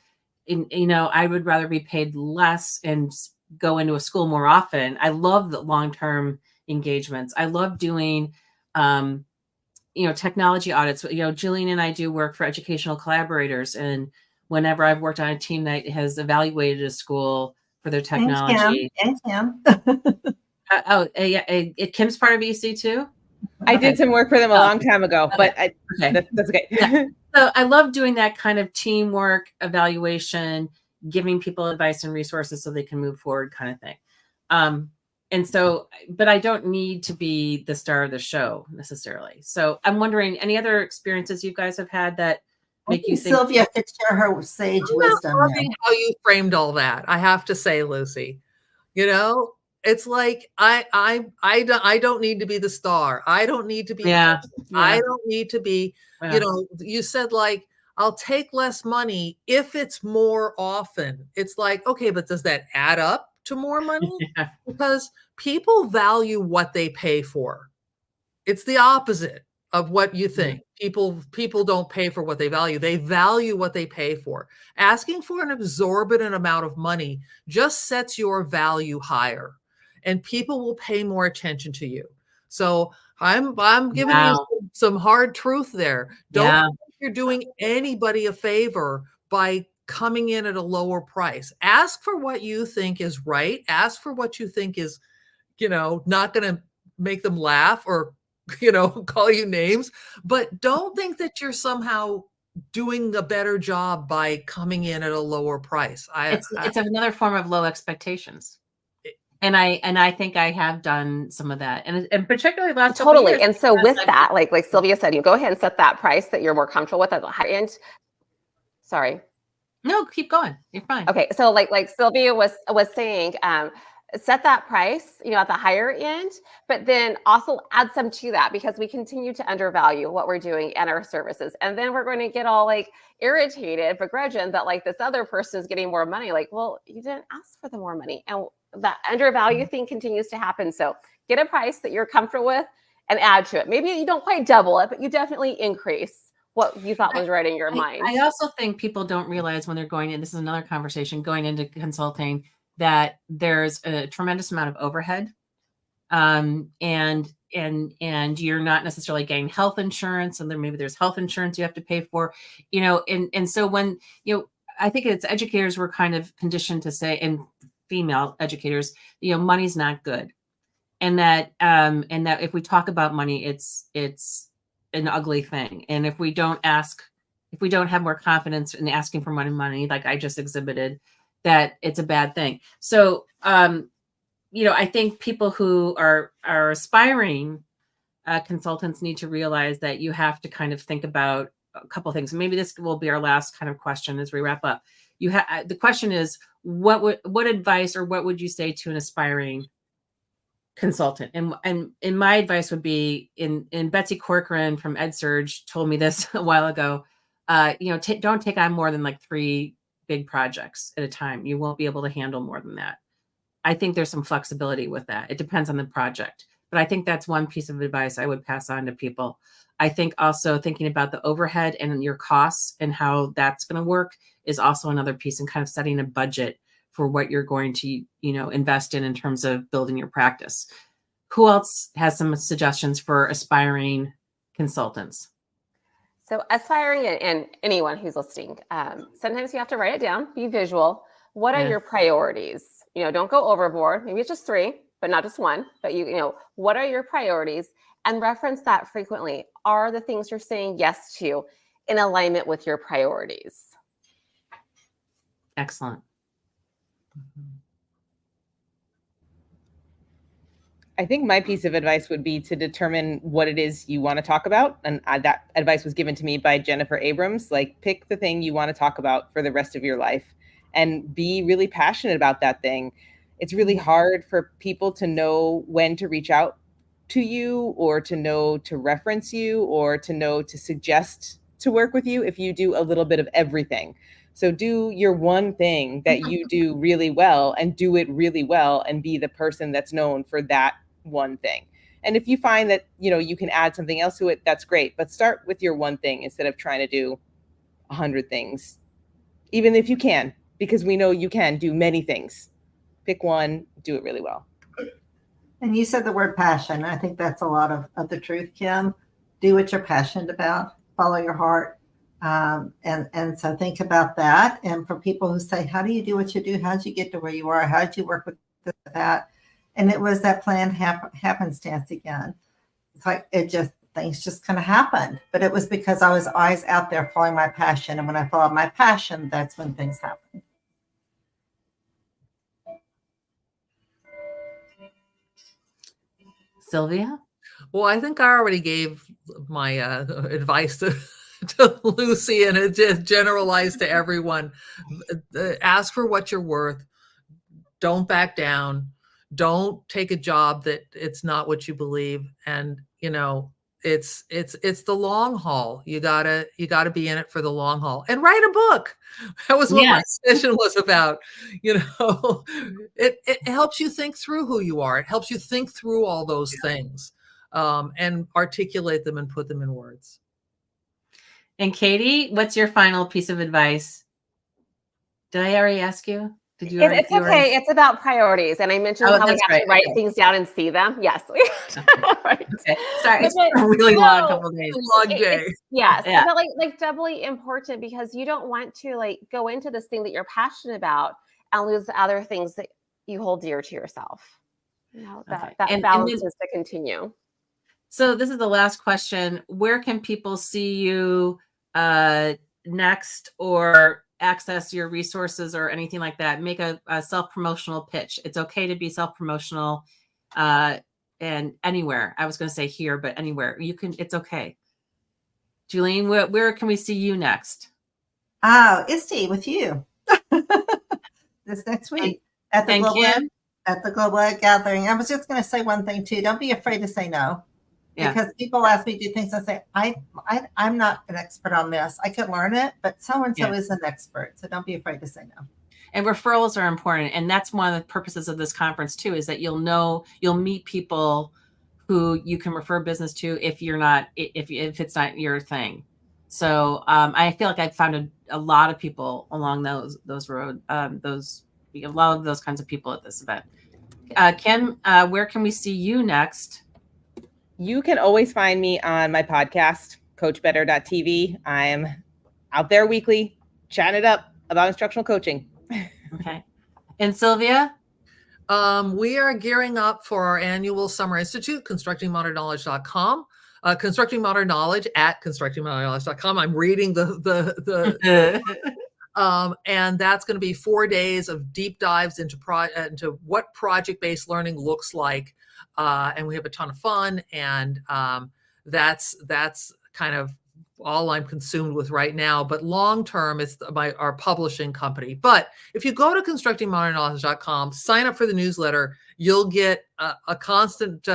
[SPEAKER 1] I would rather be paid less and go into a school more often. I love the long-term engagements. I love doing, technology audits. Julene and I do work for educational collaborators. And whenever I've worked on a team that has evaluated a school for their technology.
[SPEAKER 2] And Kim.
[SPEAKER 1] Kim's part of EC too?
[SPEAKER 3] I did some work for them a long time ago, but that's okay.
[SPEAKER 1] Yeah. So I love doing that kind of teamwork evaluation, giving people advice and resources so they can move forward, kind of thing. And so, but I don't need to be the star of the show necessarily. So I'm wondering, any other experiences you guys have had that make you think.
[SPEAKER 2] Sylvia could share her sage
[SPEAKER 4] I'm not
[SPEAKER 2] wisdom now.
[SPEAKER 4] loving how you framed all that. I have to say, Lucy, you know, it's like I don't need to be the star. I don't need to be
[SPEAKER 1] Yeah,
[SPEAKER 4] perfect. I don't need to be,
[SPEAKER 1] yeah.
[SPEAKER 4] you know, you said like I'll take less money if it's more often. It's like, okay, but does that add up to more money?
[SPEAKER 1] Yeah.
[SPEAKER 4] Because people value what they pay for. It's the opposite of what you think. People don't pay for what they value. They value what they pay for. Asking for an exorbitant amount of money just sets your value higher, and people will pay more attention to you. So I'm giving you
[SPEAKER 1] Wow.
[SPEAKER 4] some hard truth there. Don't
[SPEAKER 1] Yeah.
[SPEAKER 4] think you're doing anybody a favor by coming in at a lower price. Ask for what you think is right. Ask for what you think is, you know, not going to make them laugh or, you know, call you names, but don't think that you're somehow doing a better job by coming in at a lower price.
[SPEAKER 1] It's another form of low expectations. And I think I have done some of that, and particularly last couple
[SPEAKER 5] Totally.
[SPEAKER 1] years,
[SPEAKER 5] And so with
[SPEAKER 1] I've-
[SPEAKER 5] that, like Sylvia said, you go ahead and set that price that you're more comfortable with at the high end. Sorry.
[SPEAKER 1] No, keep going. You're fine.
[SPEAKER 5] Okay. So like Sylvia was saying, set that price, you know, at the higher end, but then also add some to that, because we continue to undervalue what we're doing and our services. And then we're going to get all like irritated, begrudging that like this other person is getting more money. Like, well, you didn't ask for the more money. And that undervalue thing continues to happen. So get a price that you're comfortable with and add to it. Maybe you don't quite double it, but you definitely increase what you thought was right in your mind.
[SPEAKER 1] I also think people don't realize when they're going in, this is another conversation, going into consulting, that there's a tremendous amount of overhead. And you're not necessarily getting health insurance, and there's health insurance you have to pay for, you know, and so when, you know, I think it's educators were kind of conditioned to say, and female educators, you know, money's not good. And that if we talk about money, it's an ugly thing. And if we don't have more confidence in asking for money, like I just exhibited, that it's a bad thing. So, you know, I think people who are aspiring consultants need to realize that you have to kind of think about a couple of things. Maybe this will be our last kind of question as we wrap up. The question is, what advice or what would you say to an aspiring consultant? And my advice would be, in Betsy Corcoran from EdSurge told me this a while ago, you know, don't take on more than like 3 big projects at a time. You won't be able to handle more than that. I think there's some flexibility with that. It depends on the project, but I think that's one piece of advice I would pass on to people. I think also thinking about the overhead and your costs and how that's going to work is also another piece, and kind of setting a budget for what you're going to, you know, invest in terms of building your practice. Who else has some suggestions for aspiring consultants?
[SPEAKER 5] So aspiring, and anyone who's listening, sometimes you have to write it down, be visual. What are your priorities? You know, don't go overboard. Maybe it's just 3, but not just 1. But you know, what are your priorities? And reference that frequently. Are the things you're saying yes to in alignment with your priorities?
[SPEAKER 1] Excellent.
[SPEAKER 3] I think my piece of advice would be to determine what it is you want to talk about. And that advice was given to me by Jennifer Abrams. Like, pick the thing you want to talk about for the rest of your life and be really passionate about that thing. It's really hard for people to know when to reach out to you, or to know to reference you, or to know to suggest to work with you if you do a little bit of everything. So do your one thing that you do really well, and do it really well, and be the person that's known for that one thing. And if you find that, you know, you can add something else to it, that's great. But start with your one thing instead of trying to do 100 things, even if you can, because we know you can do many things. Pick one, do it really well.
[SPEAKER 2] And you said the word passion. I think that's a lot of the truth, Kim. Do what you're passionate about, follow your heart. And so think about that. And for people who say, how do you do what you do? How did you get to where you are? How did you work with that? And it was that planned happenstance again. It's like things just kind of happened. But it was because I was always out there following my passion. And when I followed my passion, that's when things happen.
[SPEAKER 1] Sylvia?
[SPEAKER 4] Well, I think I already gave my advice to to Lucy, and it just generalized to everyone. Ask for what you're worth. Don't back down. Don't take a job that it's not what you believe. And, you know, it's the long haul. You gotta be in it for the long haul, and write a book. That was what my
[SPEAKER 1] Yes.
[SPEAKER 4] session was about. You know, it helps you think through who you are. It helps you think through all those things, and articulate them and put them in words.
[SPEAKER 1] And Katie, what's your final piece of advice? Did I already ask you? Did you already?
[SPEAKER 5] It's okay. It's about priorities. And I mentioned
[SPEAKER 1] Oh,
[SPEAKER 5] how we
[SPEAKER 1] that's
[SPEAKER 5] have
[SPEAKER 1] right.
[SPEAKER 5] to write
[SPEAKER 1] Okay.
[SPEAKER 5] things down and see them. Yes. Right.
[SPEAKER 1] Okay. Sorry, it's
[SPEAKER 5] But
[SPEAKER 1] been a really long
[SPEAKER 5] no,
[SPEAKER 1] couple of days.
[SPEAKER 4] It's a long day.
[SPEAKER 5] Yes.
[SPEAKER 1] Yeah.
[SPEAKER 5] But like doubly important, because you don't want to like go into this thing that you're passionate about and lose the other things that you hold dear to yourself. You know,
[SPEAKER 1] Okay.
[SPEAKER 5] that
[SPEAKER 1] And
[SPEAKER 5] balance
[SPEAKER 1] then-
[SPEAKER 5] is to continue.
[SPEAKER 1] So this is the last question. Where can people see you next, or access your resources or anything like that? Make a self-promotional pitch. It's okay to be self-promotional and anywhere. I was going to say here, but anywhere. You can, it's okay. Julene, where can we see you next?
[SPEAKER 2] Oh, ISTE with you this next week at the
[SPEAKER 1] And
[SPEAKER 2] Global
[SPEAKER 1] Kim?
[SPEAKER 2] at the Global Ed Gathering. I was just going to say one thing too. Don't be afraid to say no.
[SPEAKER 1] Yeah.
[SPEAKER 2] Because people ask me to do things, I say, I'm not an expert on this. I can learn it, but so-and-so
[SPEAKER 1] Yeah.
[SPEAKER 2] is an expert. So don't be afraid to say no.
[SPEAKER 1] And referrals are important. And that's one of the purposes of this conference too, is that you'll meet people who you can refer business to if it's not your thing. So I feel like I've found a lot of people along those road, a lot of those kinds of people at this event. Kim, where can we see you next?
[SPEAKER 3] You can always find me on my podcast, coachbetter.tv. I'm out there weekly, chatting it up about instructional coaching.
[SPEAKER 1] Okay. And Sylvia?
[SPEAKER 4] We are gearing up for our annual Summer Institute, constructingmodern.knowledge.com. Constructing Modern Knowledge at constructingmodern.knowledge.com. I'm reading and that's going to be 4 days of deep dives into what project-based learning looks like. And we have a ton of fun. And that's kind of all I'm consumed with right now. But long term, it's our publishing company. But if you go to constructingmodern.knowledge.com, sign up for the newsletter, you'll get a constant,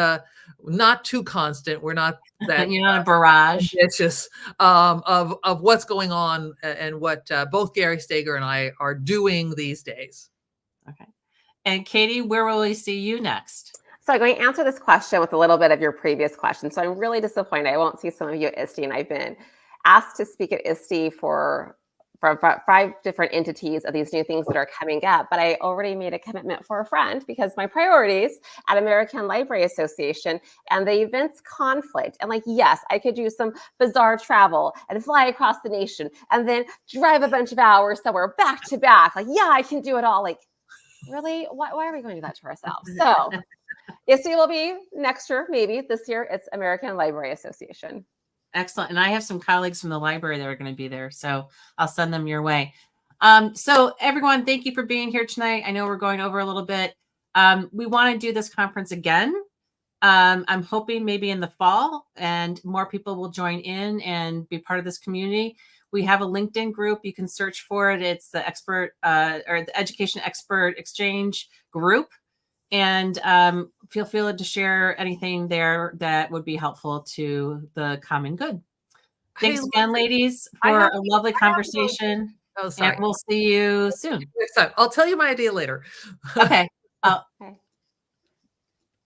[SPEAKER 4] not too constant. We're not that
[SPEAKER 1] you're not a barrage.
[SPEAKER 4] It's just of what's going on and what both Gary Steger and I are doing these days.
[SPEAKER 1] Okay. And Katie, where will we see you next?
[SPEAKER 5] So I'm going to answer this question with a little bit of your previous question. So I'm really disappointed I won't see some of you at ISTE, and I've been asked to speak at ISTE for 5 different entities of these new things that are coming up, but I already made a commitment for a friend because my priorities at American Library Association and the events conflict. And like, yes, I could do some bizarre travel and fly across the nation and then drive a bunch of hours somewhere back to back. Like, yeah, I can do it all. Like, really? Why are we going to do that to ourselves? So ISTE will be next year, maybe. This year, it's American Library Association.
[SPEAKER 1] Excellent. And I have some colleagues from the library that are going to be there, so I'll send them your way. So everyone, thank you for being here tonight. I know we're going over a little bit. We want to do this conference again. I'm hoping maybe in the fall, and more people will join in and be part of this community. We have a LinkedIn group. You can search for it. It's the expert or the Education Expert Exchange group. And feel free to share anything there that would be helpful to the common good. Thanks again, ladies, for a lovely conversation.
[SPEAKER 4] Oh, sorry.
[SPEAKER 1] And we'll see you soon.
[SPEAKER 4] Next time. I'll tell you my idea later.
[SPEAKER 1] Okay.
[SPEAKER 5] Okay.